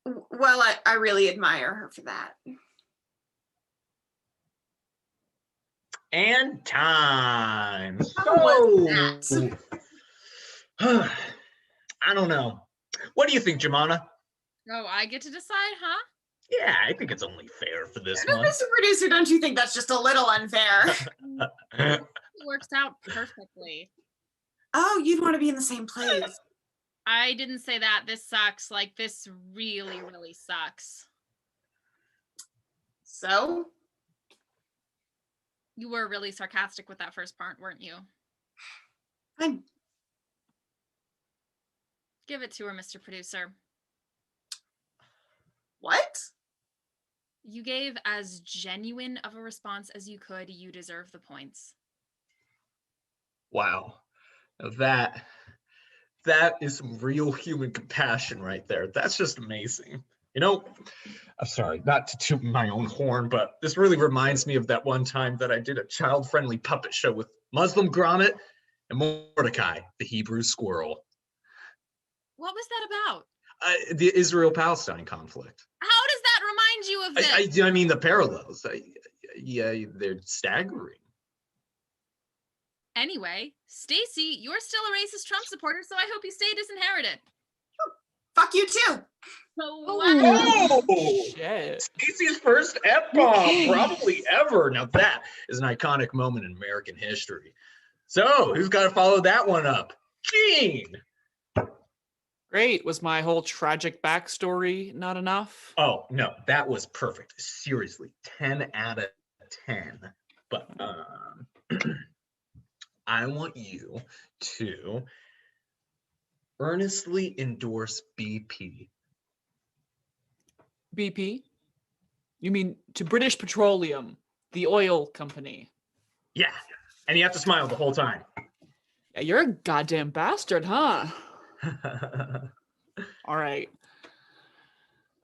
well, I really admire her for that. And time. How was So, I don't know. What do you think, Jemana? Oh, I get to decide, huh? Yeah, I think it's only fair for this No, one. Mr. Producer, don't you think that's just a little unfair? It works out perfectly. Oh, you'd want to be in the same place. I didn't say that. This sucks. Like, this really, really sucks. So, You were really sarcastic with that first part, weren't you? fine. Give it to her, Mr. Producer. What? You gave as genuine of a response as you could. You deserve the points. Wow. Now that is some real human compassion right there. That's just amazing. You know, I'm sorry, not to toot my own horn, but this really reminds me of that one time that I did a child-friendly puppet show with Muslim Gromit and Mordecai, the Hebrew squirrel. What was that about? The Israel-Palestine conflict. How does that remind you of this? I mean the parallels. Yeah, they're staggering. Anyway, Stacy, you're still a racist Trump supporter, so I hope you stay disinherited. Fuck you too. Wow. Oh, Shit. Stacey's first F-bomb, probably ever. Now that is an iconic moment in American history. So who's got to follow that one up? Gene. Great. Was my whole tragic backstory not enough? Oh no, that was perfect. Seriously, 10 out of 10. But I want you to earnestly endorse BP. BP? You mean to British Petroleum, the oil company? Yeah, and you have to smile the whole time. Yeah, you're a goddamn bastard, huh? All right.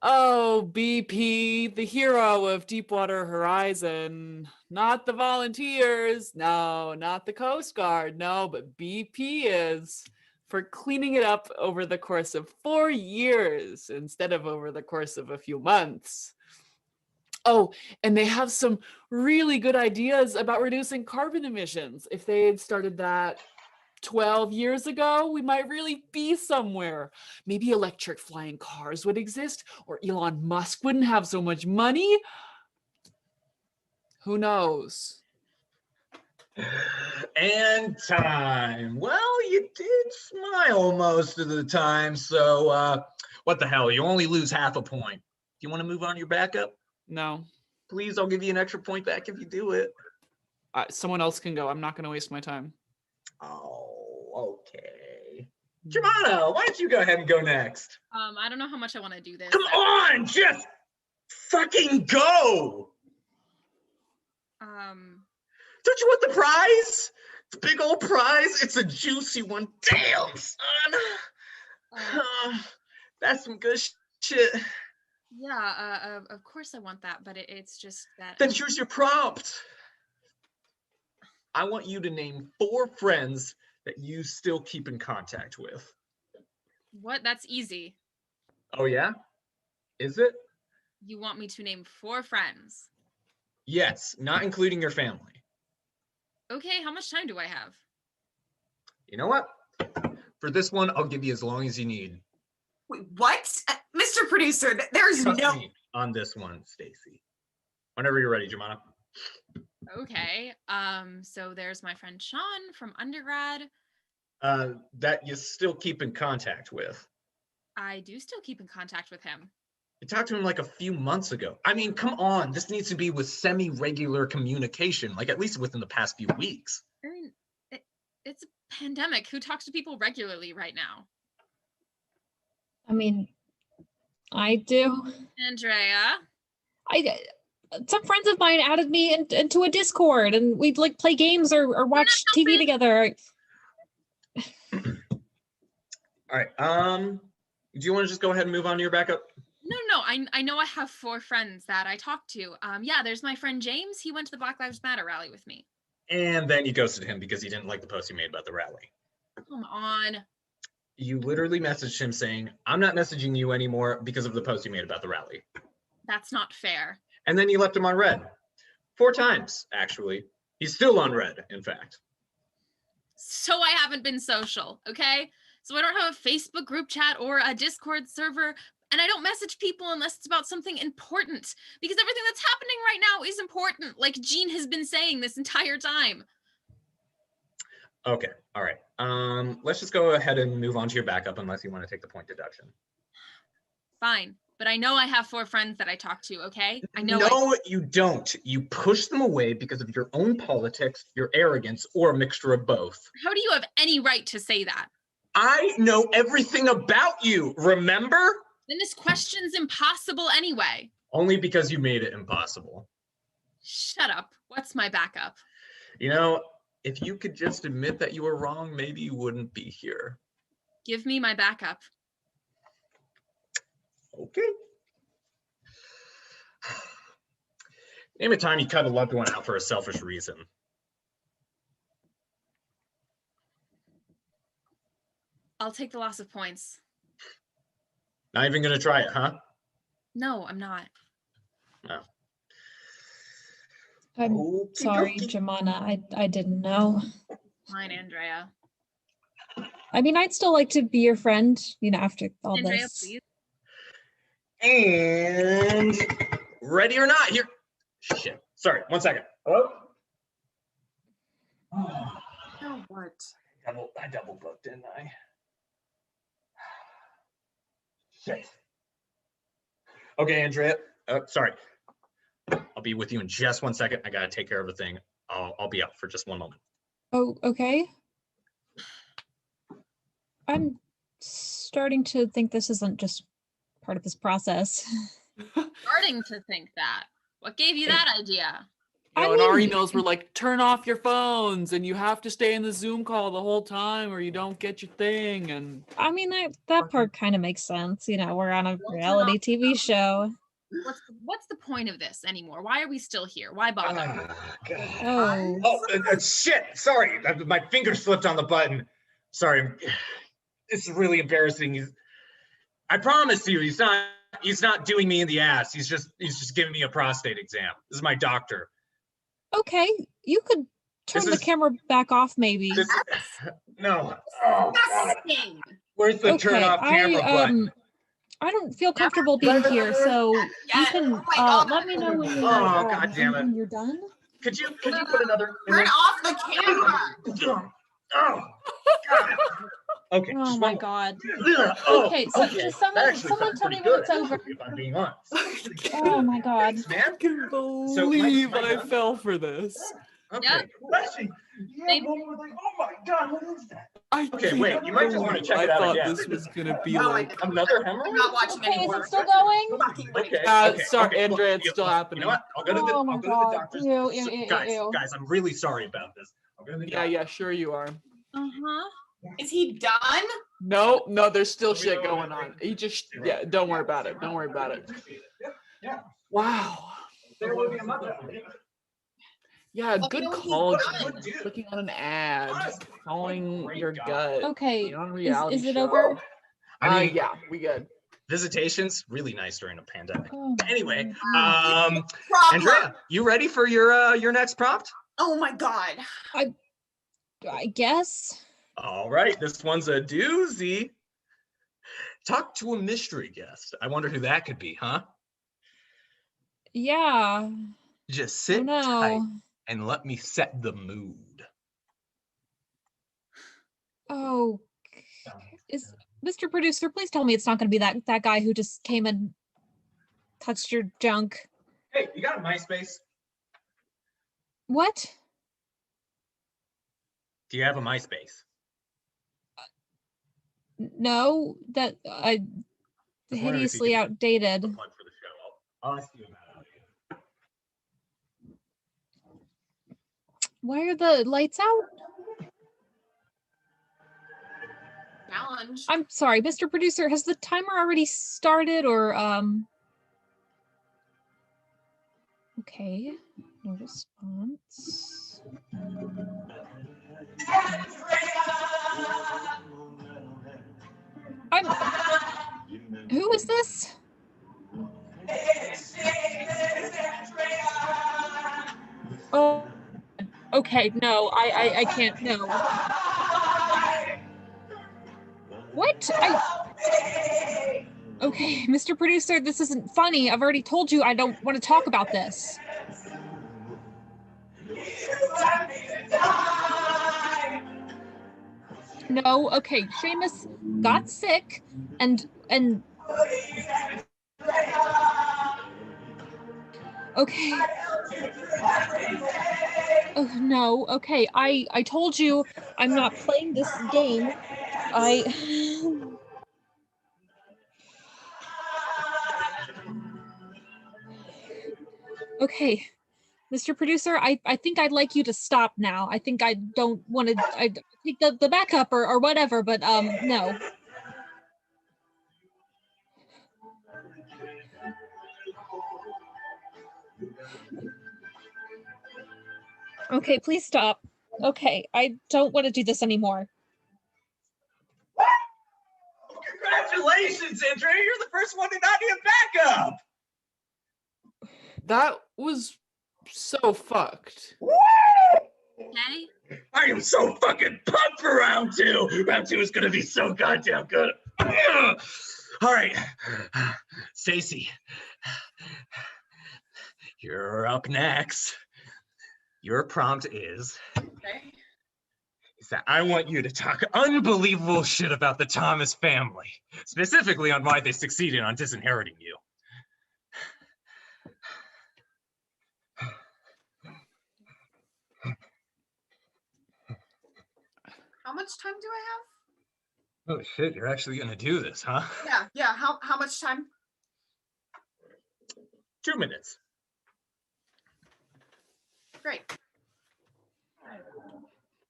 Oh, BP, the hero of Deepwater Horizon. Not the volunteers. No, not the Coast Guard. No, but BP is for cleaning it up over the course of 4 years instead of over the course of a few months. Oh, and they have some really good ideas about reducing carbon emissions. If they had started that 12 years ago, we might really be somewhere. Maybe electric flying cars would exist, or Elon Musk wouldn't have so much money. Who knows? And time. Well, you did smile most of the time, so what the hell? You only lose half a point. Do you want to move on to your backup? No. Please, I'll give you an extra point back if you do it. Someone else can go. I'm not going to waste my time. Oh, okay. Jemana, why don't you go ahead and go next? I don't know how much I want to do this. Come on, just fucking go! Don't you want the prize? The big old prize? It's a juicy one. Damn, son. That's some good shit. Yeah, of course I want that, but it's just that. Then choose your prompt. I want you to name 4 friends that you still keep in contact with. What? That's easy. Oh, yeah? Is it? You want me to name 4 friends? Yes, not including your family. Okay, how much time do I have? You know what? For this one, I'll give you as long as you need. Wait, what? Mr. Producer, there's Trust no. me on this one, Stacy. Whenever you're ready, Jemana. Okay, so there's my friend Sean from undergrad. That you still keep in contact with. I do still keep in contact with him. You talked to him like a few months ago. I mean, come on. This needs to be with semi-regular communication, like at least within the past few weeks. I mean, it's a pandemic. Who talks to people regularly right now? I mean, I do. Andrea. Some friends of mine added me into a Discord, and we'd like play games or watch TV together. All right. Do you want to just go ahead and move on to your backup? No, I know I have 4 friends that I talk to. Yeah, there's my friend James. He went to the Black Lives Matter rally with me. And then you ghosted him because he didn't like the post you made about the rally. Come on. You literally messaged him saying, I'm not messaging you anymore because of the post you made about the rally. That's not fair. And then you left him on red. 4 times, actually. He's still on red, in fact. So I haven't been social, okay? So I don't have a Facebook group chat or a Discord server, and I don't message people unless it's about something important, because everything that's happening right now is important, like Jean has been saying this entire time. Okay, all right. Let's just go ahead and move on to your backup unless you want to take the point deduction. Fine, but I know I have 4 friends that I talk to, okay? I know. No, you don't. You push them away because of your own politics, your arrogance, or a mixture of both. How do you have any right to say that? I know everything about you, remember? Then this question's impossible anyway. Only because you made it impossible. Shut up. What's my backup? You know, if you could just admit that you were wrong, maybe you wouldn't be here. Give me my backup. Okay. Name a time you cut a loved one out for a selfish reason. I'll take the loss of points. Not even gonna try it, huh? No, I'm not. No. I'm Okey sorry, dokey. Jemana. I didn't know. Fine, Andrea. I mean, I'd still like to be your friend, after all Andrea, this. please. And ready or not, here. Shit. Sorry, 1 second. Hello? Oh, what? I double booked, didn't I? Shit. Okay, Andrea. Sorry. I'll be with you in just 1 second. I gotta take care of a thing. I'll be out for just 1 moment. Oh, okay. I'm starting to think this isn't just part of this process. Starting to think that. What gave you that idea? You I know, and our mean- emails were like, turn off your phones and you have to stay in the Zoom call the whole time or you don't get your thing. And I mean, that part kind of makes sense. We're on a Well, turn reality off TV show. What's the point of this anymore? Why are we still here? Why bother? God. Oh, Oh, shit. Sorry. My finger slipped on the button. Sorry. This is really embarrassing. I promise you, he's not doing me in the ass. He's just giving me a prostate exam. This is my doctor. okay. You could turn the is- camera back off, maybe. No. Oh, God. Disgusting. Where's the turn off camera button? I don't feel comfortable being here, so you Yes. can Oh my God. let me know when you're Oh, God damn it. when you're done. Could you put another? Turn off the camera. Oh, God. Okay. Oh just my one- God. Oh, Okay, so okay. just That someone actually tell sounds me pretty when good, it's over. if I'm being honest. Oh my God. Thanks, man. I can So, believe my I done? fell for this. Okay. Yep. Well, actually, They- one more thing. Oh my God, what is that? Okay, can't wait, you might just wanna believe check it I out thought again. this was gonna be No, I like. didn't. Another I'm hemorrhoid? not watching Okay, is anymore. it still going? Fucking wait. Okay. Sorry, okay, well, Andrea, it's you- still You happening. know what? I'll go to Oh my the God. doctor's. Ew, ew, So- ew, guys, ew. guys, I'm really sorry about this. I'll go to the Yeah, doctor. yeah, sure you are. Uh-huh. Is he done? No, no, there's still Let me shit know going when on. He just, yeah, don't worry about it. Don't worry about it. Yeah. Wow. There will be a mother. Yeah, I good feel like he's call. done. Clicking on an ad, following your gut. Okay, being on a is reality it show. over? I mean, Yeah, we good. visitations really nice during a pandemic. Oh my Anyway, God. Problem. Andrea, you ready for your next prompt? Oh my god. I guess. All right, this one's a doozy. Talk to a mystery guest. I wonder who that could be, huh? Yeah. Just Oh sit tight no. and let me set the mood. Oh, is Mr. Producer, please tell me it's not going to be that guy who just came and touched your junk. Hey, you got a MySpace? What? Do you have a MySpace? No, that Just wondering if you hideously could- outdated. A plug for the show. I'll ask you about it. Why are the lights out? Challenge. I'm sorry, Mr. Producer, has the timer already started or okay, no response. Who is this? Oh, okay, no, I can't, no. What? Okay, Mr. Producer, this isn't funny. I've already told you I don't want to talk about this. No, okay, Seamus got sick and okay. Oh no, okay. I told you I'm not playing this game. Okay. Mr. Producer, I think I'd like you to stop now. I think I don't want to I take the backup or whatever, but no. Okay, please stop. Okay, I don't want to do this anymore. Congratulations, Andrea! You're the first one to not need a backup. That was so fucked. Okay. I am so fucking pumped for round two. Round two is gonna be so goddamn good. All right, Stacy, you're up next. Your prompt is Okay. that I want you to talk unbelievable shit about the Thomas family, specifically on why they succeeded on disinheriting you. How much time do I Oh shit, you're actually gonna do this, huh? have? Yeah. How much time? 2 minutes. Great.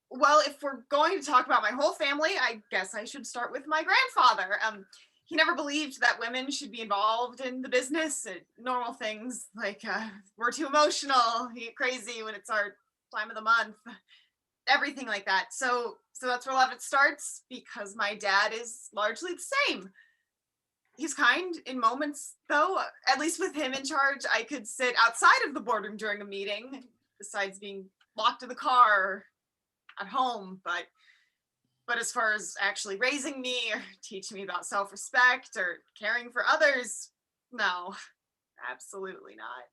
Well, if we're going to talk about my whole family, I guess I should start with my grandfather. He never believed that women should be involved in the business. Normal things like we're too emotional, you get crazy when it's our time of the month, everything like that. So that's where a lot of it starts, because my dad is largely the same. He's kind in moments, though. At least with him in charge, I could sit outside of the boardroom during a meeting, besides being locked in the car or at home. But as far as actually raising me or teaching me about self-respect or caring for others, no, absolutely not.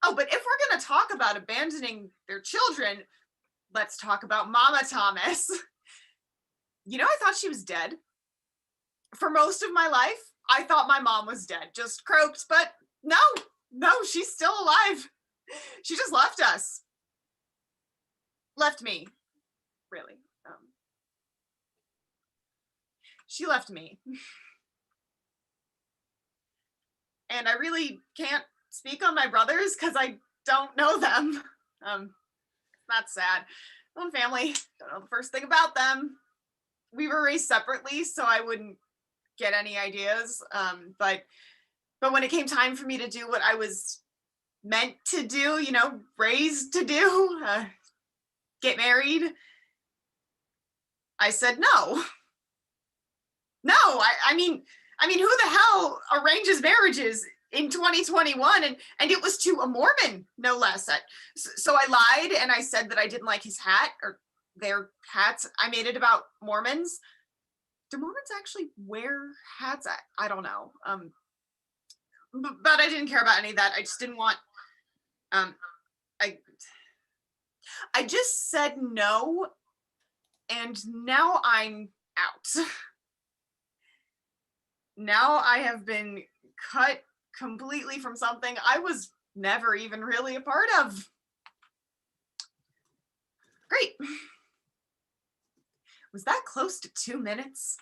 Oh, but if we're going to talk about abandoning their children, let's talk about Mama Thomas. You know, I thought she was dead. For most of my life, I thought my mom was dead, just croaked, but no, she's still alive. She just left us. Left me, really. she left me. And I really can't speak on my brothers because I don't know them. That's sad. Own family, don't know the first thing about them. We were raised separately, so I wouldn't get any ideas. But when it came time for me to do what I was meant to do, you know, raised to do, get married, I said no. No, I mean, who the hell arranges marriages in 2021? And it was to a Mormon, no less. So I lied and I said that I didn't like his hat or their hats. I made it about Mormons. Do Mormons actually wear hats? I don't know. But I didn't care about any of that. I just didn't want. I just said no, and now I'm out. Now I have been cut completely from something I was never even really a part of. Great. Was that close to 2 minutes?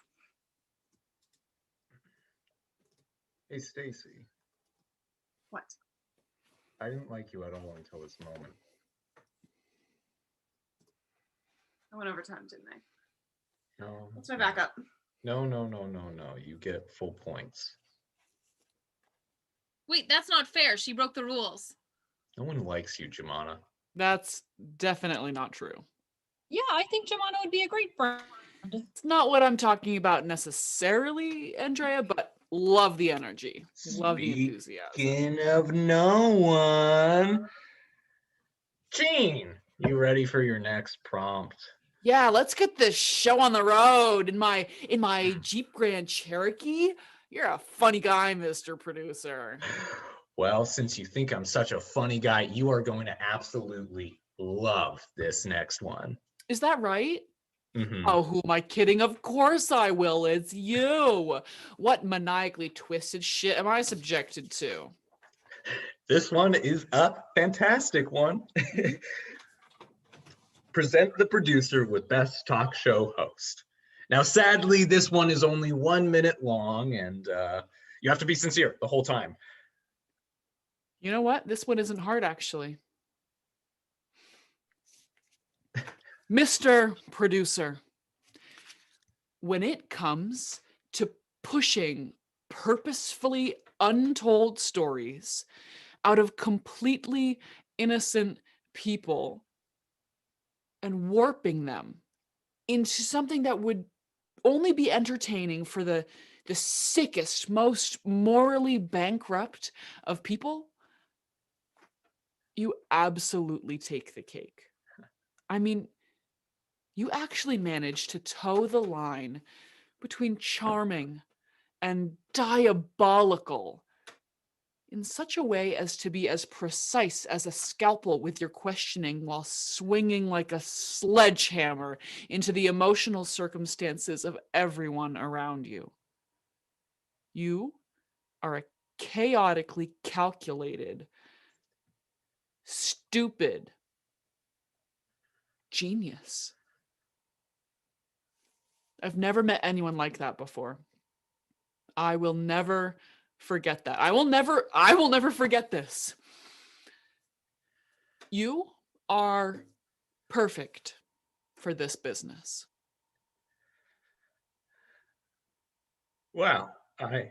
Hey, Stacy, What? I didn't like you at all until this moment. I went over time, didn't I? No. What's my backup? No. You get full points. Wait, that's not fair. She broke the rules. No one likes you, Jemana. That's definitely not true. Yeah, I think Jemana would be a great friend. It's not what I'm talking about necessarily, Andrea, but love the energy. Love the enthusiasm. Speaking of no one, Gene, you ready for your next prompt? Yeah, let's get this show on the road in my Jeep Grand Cherokee. You're a funny guy, Mr. Producer. Well, since you think I'm such a funny guy, you are going to absolutely love this next one. Is that right? Mhm. Oh, who am I kidding? Of course I will. It's you. What maniacally twisted shit am I subjected to? This one is a fantastic one. Present the producer with best talk show host. Now, sadly, this one is only 1 minute long, and you have to be sincere the whole time. You know what? This one isn't hard, actually. Mr. Producer, when it comes to pushing purposefully untold stories out of completely innocent people and warping them into something that would only be entertaining for the sickest, most morally bankrupt of people, you absolutely take the cake. I mean, you actually managed to toe the line between charming and diabolical in such a way as to be as precise as a scalpel with your questioning while swinging like a sledgehammer into the emotional circumstances of everyone around you. You are a chaotically calculated, stupid genius. I've never met anyone like that before. I will never forget that. I will never forget this. You are perfect for this business. Wow, I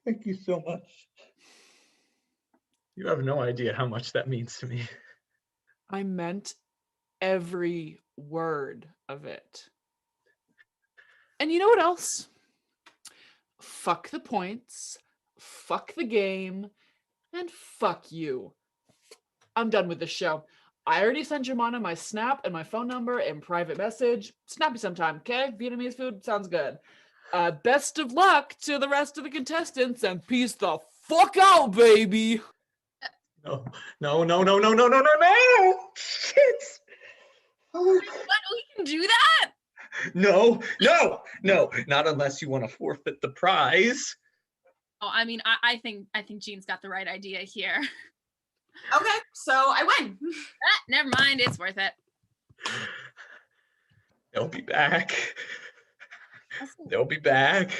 thank you so much. You have no idea how much that means to me. I meant every word of it. And you know what else? Fuck the points, fuck the game, and fuck you. I'm done with this show. I already sent Jemana my Snap and my phone number in private message. Snap me sometime, okay? Vietnamese food sounds good. Best of luck to the rest of the contestants, and peace the fuck out, baby. No. Shit. Oh, What? We can do that? no, not unless you want to forfeit the prize. Oh, I mean, I think Jean's got the right idea here. Okay, so I win. Never mind, it's worth it. They'll be back. They'll be back,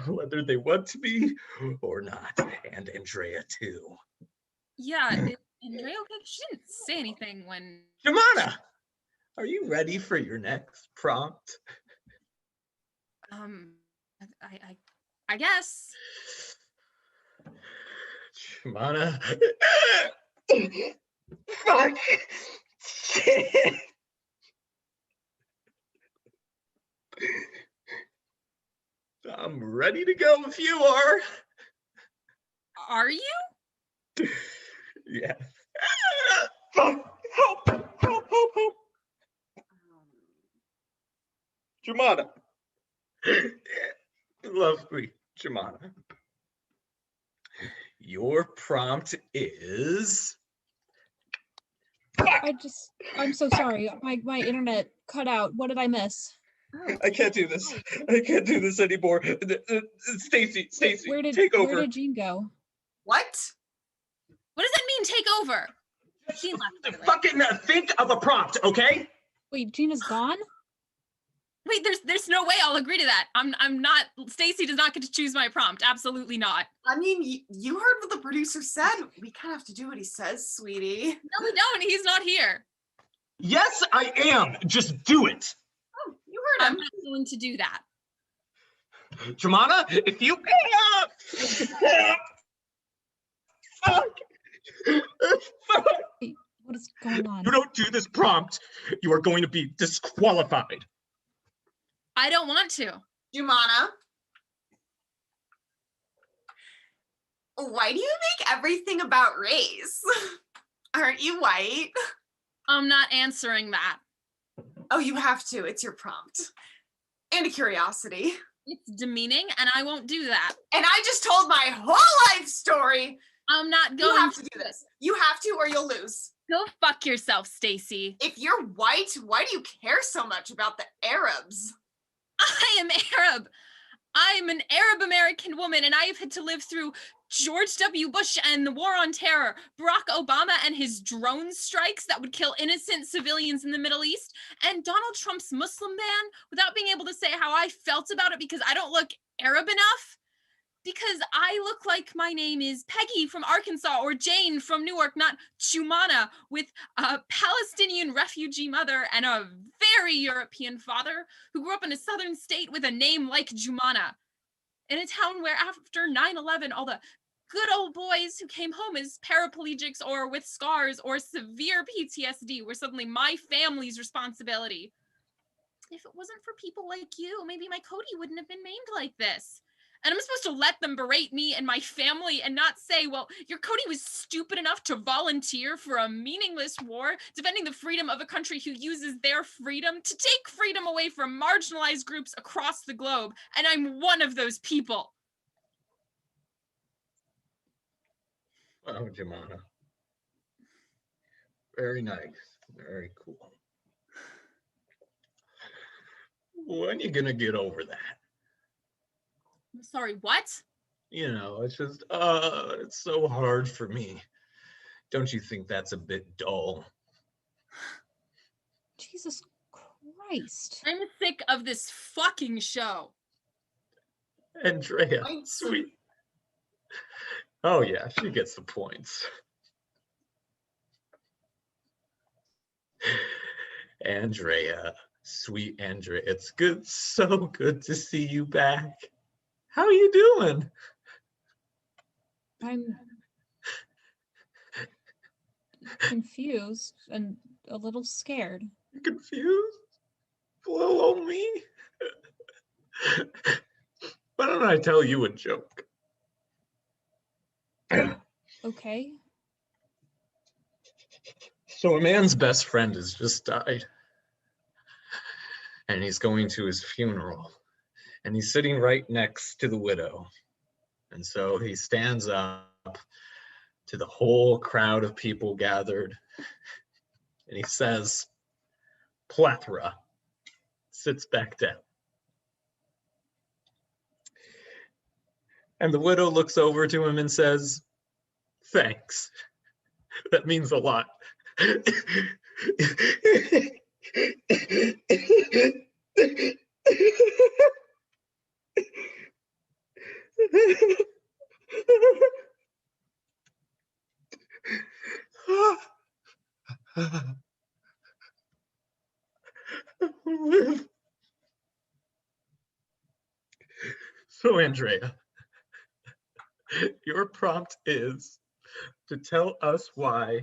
whether they want to be or not. And Andrea too. Yeah, is Andrea okay? She didn't say anything when. Jemana, are you ready for your next prompt? I guess. Jemana. Fuck. Shit. I'm ready to go if you are. Are you? Yeah. Fuck. Help. Help. Help. Help. Jemana. Lovely, Jemana. Your prompt is. I'm so sorry. My internet cut out. What did I miss? I can't do this. I can't do this anymore. Stacy, Where did take over. Where did Jean go? What? What does that mean, take over? Jean left, by the way. Fucking think of a prompt, okay? Wait, Gina's gone? Wait, there's no way I'll agree to that. I'm not. Stacy does not get to choose my prompt. Absolutely not. I mean, you heard what the producer said. We kind of have to do what he says, sweetie. No, we don't. He's not here. Yes, I am. Just do it. Oh, you heard I'm him. not going to do that. Jemana, if you Fuck. Wait, what is going on? You don't do this prompt, you are going to be disqualified. I don't want to. Jumana. Why do you make everything about race? Aren't you white? I'm not answering that. Oh, you have to. It's your prompt. And a curiosity. It's demeaning, and I won't do that. And I just told my whole life story. I'm not You going have to do this. You have to, or you'll lose. Go fuck yourself, Stacy. If you're white, why do you care so much about the Arabs? I am Arab. I'm an Arab American woman, and I have had to live through George W. Bush and the War on Terror, Barack Obama and his drone strikes that would kill innocent civilians in the Middle East, and Donald Trump's Muslim ban without being able to say how I felt about it because I don't look Arab enough. Because I look like my name is Peggy from Arkansas or Jane from Newark, not Jumana, with a Palestinian refugee mother and a very European father who grew up in a southern state with a name like Jumana. In a town where after 9/11, all the good old boys who came home as paraplegics or with scars or severe PTSD were suddenly my family's responsibility. If it wasn't for people like you, maybe my Cody wouldn't have been named like this. And I'm supposed to let them berate me and my family and not say, well, your Cody was stupid enough to volunteer for a meaningless war, defending the freedom of a country who uses their freedom to take freedom away from marginalized groups across the globe. And I'm one of those people. Oh, Jemana. Very nice. Very cool. When are you gonna get over that? I'm sorry, what? You know, it's just, it's so hard for me. Don't you think that's a bit dull? Jesus Christ. I'm sick of this fucking show. Andrea, Thanks. sweet. Oh yeah, she gets the points. Andrea, sweet Andrea, it's good, so good to see you back. How are you doing? I'm confused and a little scared. You confused? Little old me? Why don't I tell you a joke? Okay. So a man's best friend has just died. And he's going to his funeral. And he's sitting right next to the widow. And so he stands up to the whole crowd of people gathered. And he says, plethora, sits back down. And the widow looks over to him and says, thanks. That means a lot. So, Andrea, your prompt is to tell us why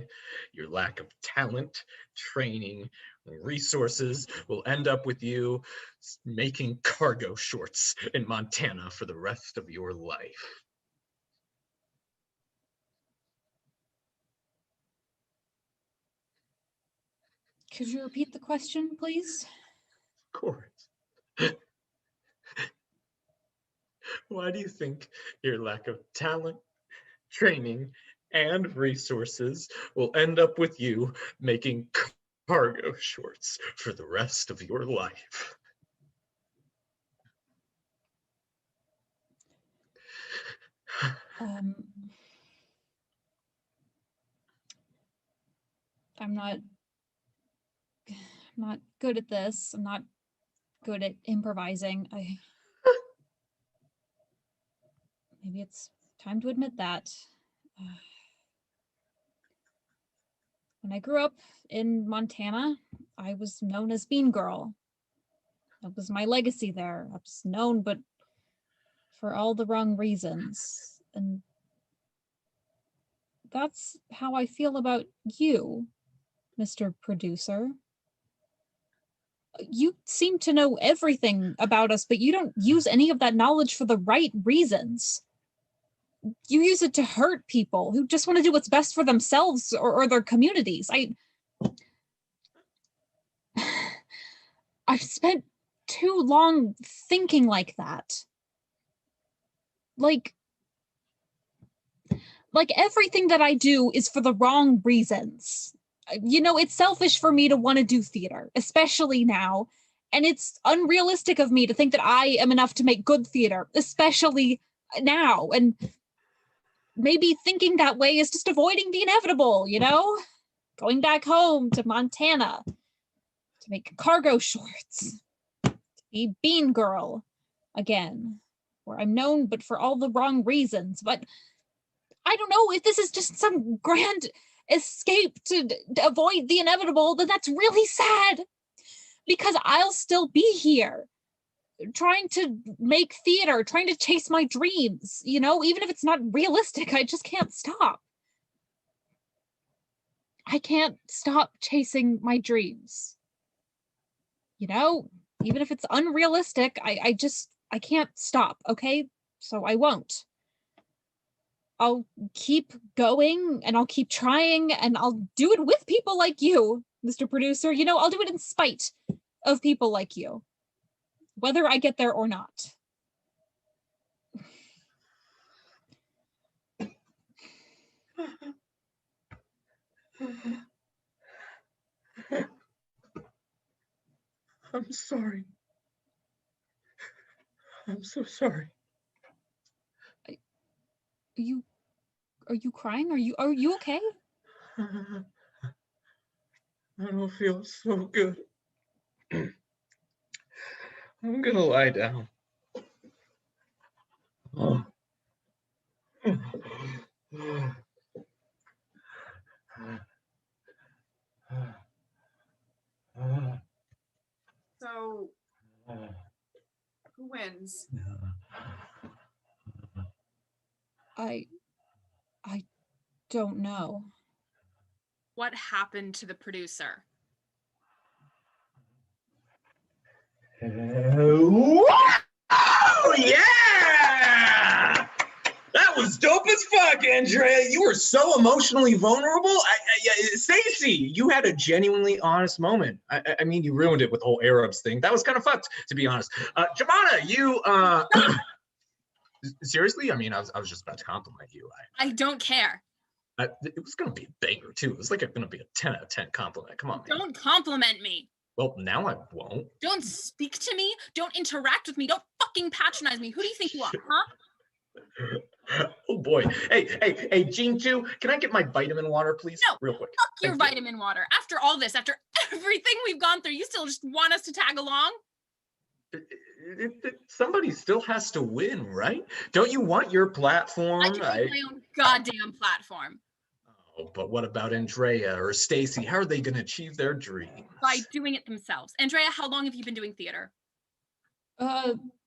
your lack of talent, training, and resources will end up with you making cargo shorts in Montana for the rest of your life. Could you repeat the question, please? Of course. Why do you think your lack of talent, training, and resources will end up with you making cargo shorts for the rest of your life? Um, I'm not good at this. I'm not good at improvising. Maybe it's time to admit that. When I grew up in Montana, I was known as Bean Girl. That was my legacy there. I was known, but for all the wrong reasons. And that's how I feel about you, Mr. Producer. You seem to know everything about us, but you don't use any of that knowledge for the right reasons. You use it to hurt people who just want to do what's best for themselves or their communities. I've spent too long thinking like that. Like everything that I do is for the wrong reasons. You know, it's selfish for me to want to do theater, especially now. And it's unrealistic of me to think that I am enough to make good theater, especially now. And maybe thinking that way is just avoiding the inevitable, you know? Going back home to Montana to make cargo shorts, to be Bean Girl again, where I'm known, but for all the wrong reasons. But I don't know if this is just some grand escape to avoid the inevitable, then that's really sad, because I'll still be here trying to make theater, trying to chase my dreams, you know, even if it's not realistic. I just can't stop. I can't stop chasing my dreams. You know, even if it's unrealistic, I can't stop, okay? So I won't. I'll keep going and I'll keep trying and I'll do it with people like you, Mr. Producer. You know, I'll do it in spite of people like you, whether I get there or not. I'm sorry. I'm so sorry. Are you crying? Are you okay? I don't feel so good. I'm gonna lie down. So, who wins? I don't know. What happened to the producer? Oh yeah! That was dope as fuck, Andrea. You were so emotionally vulnerable. Stacey, you had a genuinely honest moment. I mean, you ruined it with the whole Arabs thing. That was kind of fucked, to be honest. Jemana, you Seriously? I mean, I was just about to compliment you. I don't care. It was gonna be a banger too. It was like gonna be a 10 out of 10 compliment. Come on, man. Don't compliment me. Well, now I won't. Don't speak to me. Don't interact with me. Don't fucking patronize me. Who do you think you are, huh? Oh boy. Hey, Gene 2, can I get my vitamin water, please? No, Real quick. Fuck your Thank you. vitamin water. After all this, after everything we've gone through, you still just want us to tag along? Somebody still has to win, right? Don't you want your platform? I can make my own goddamn platform Oh, but what about Andrea or Stacy? How are they going to achieve their dreams? by doing it themselves. Andrea, how long have you been doing theater?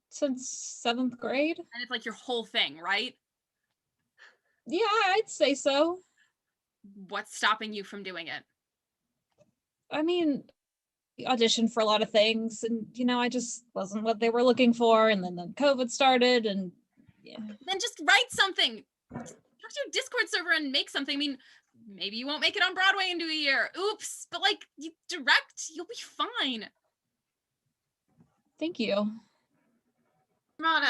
Since 7th grade. And it's like your whole thing, right? Yeah, I'd say so. What's stopping you from doing it? I mean, auditioned for a lot of things, and I just wasn't what they were looking for, and then COVID started, and yeah. Then just write something. Talk to your Discord server and make something. I mean, maybe you won't make it on Broadway into a year. Oops. But like, you direct, you'll be fine. Thank you. Ramona,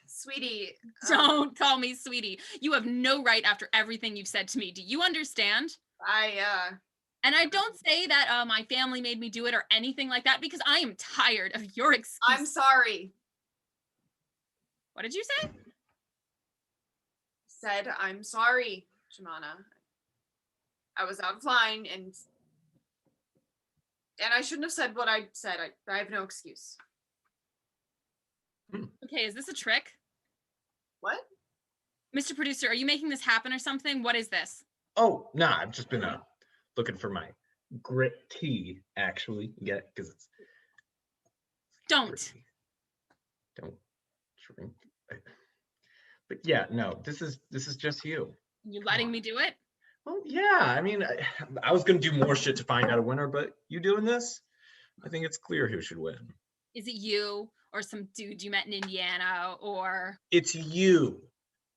sweetie. Don't call me sweetie. You have no right after everything you've said to me. Do you understand? And I don't say that my family made me do it or anything like that, because I am tired of your excuses. I'm sorry. What did you say? Said I'm sorry, Jemana. I was out of line, and I shouldn't have said what I said. I have no excuse. Okay, is this a trick? What? Mr. Producer, are you making this happen or something? What is this? Oh, nah, I've just been looking for my grit tea, actually. Yeah, because it's Don't. gritty. Don't drink. But yeah, no, this is just you. You letting me do it? Well, yeah, I mean, I was gonna do more shit to find out a winner, but you doing this, I think it's clear who should win. Is it you or some dude you met in Indiana, or It's you.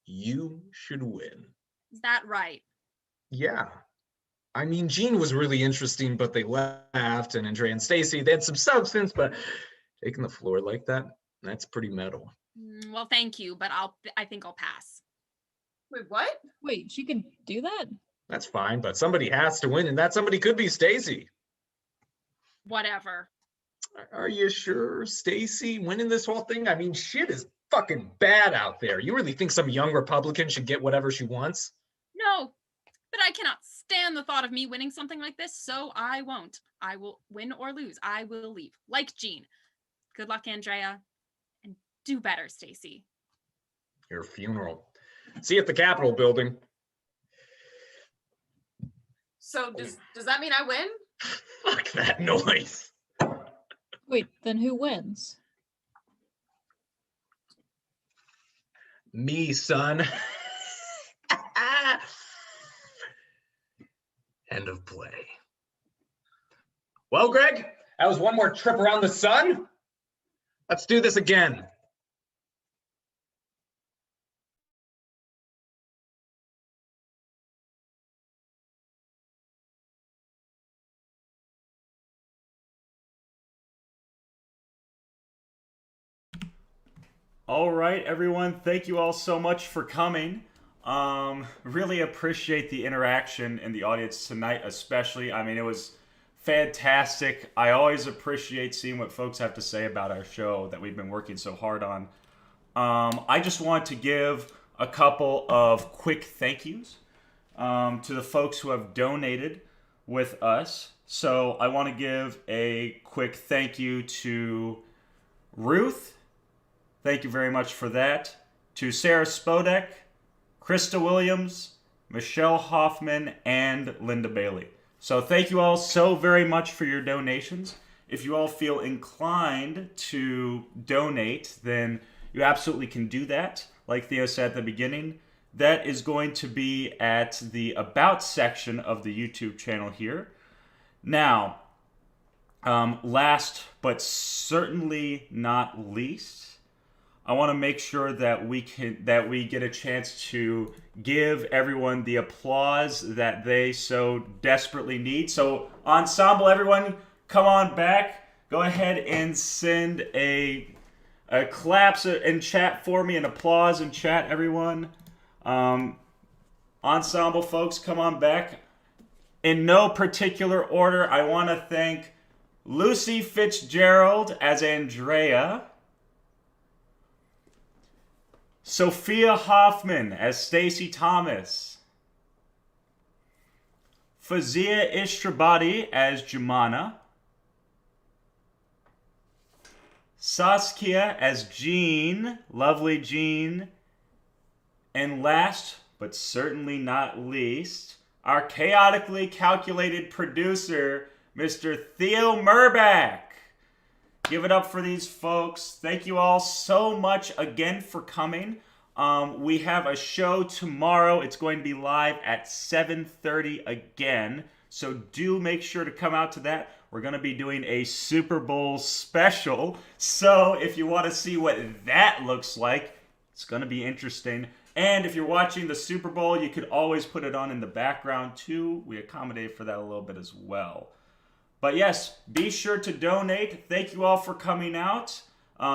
You should win. is that right? Yeah. I mean, Gene was really interesting, but they left, and Andrea and Stacy, they had some substance, but taking the floor like that, that's pretty metal. Well, thank you, but I think I'll pass. Wait, what? Wait, she could do that? That's fine, but somebody has to win, and that somebody could be Stacy. Whatever. Are you sure, Stacy, winning this whole thing? I mean, shit is fucking bad out there. You really think some young Republican should get whatever she wants? No, but I cannot stand the thought of me winning something like this, so I won't. I will win or lose. I will leave. Like Gene. Good luck, Andrea. And do better, Stacy. Your funeral. See you at the Capitol building. So does that mean I win? Fuck that noise. Wait, then who wins? Me, son. End of play. Well, Greg, that was one more trip around the sun. Let's do this again. All right, everyone. Thank you all so much for coming. Really appreciate the interaction in the audience tonight, especially. I mean, it was fantastic. I always appreciate seeing what folks have to say about our show that we've been working so hard on. I just want to give a couple of quick thank yous to the folks who have donated with us. So I want to give a quick thank you to Ruth. Thank you very much for that. To Sarah Spodek, Krista Williams, Michelle Hoffman, and Linda Bailey. So thank you all so very much for your donations. If you all feel inclined to donate, then you absolutely can do that. Like Theo said at the beginning, that is going to be at the About section of the YouTube channel here. Now, last but certainly not least, I want to make sure that we get a chance to give everyone the applause that they so desperately need. So ensemble, everyone, come on back. Go ahead and send a claps in chat for me, an applause in chat, everyone. Ensemble folks, come on back. In no particular order, I want to thank Lucy Fitzgerald as Andrea, Sophia Hoffman as Stacy Thomas. Fazia Ishtrabadi as Jumana. Saskia as Jean, lovely Jean. And last, but certainly not least, our chaotically calculated producer, Mr. Theo Murbach. Give it up for these folks. Thank you all so much again for coming. We have a show tomorrow. It's going to be live at 7:30 again. So do make sure to come out to that. We're going to be doing a Super Bowl special. So if you want to see what that looks like, it's going to be interesting. And if you're watching the Super Bowl, you could always put it on in the background too. We accommodate for that a little bit as well. But yes, be sure to donate. Thank you all for coming out.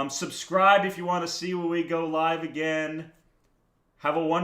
Subscribe if you want to see when we go live again. Have a wonderful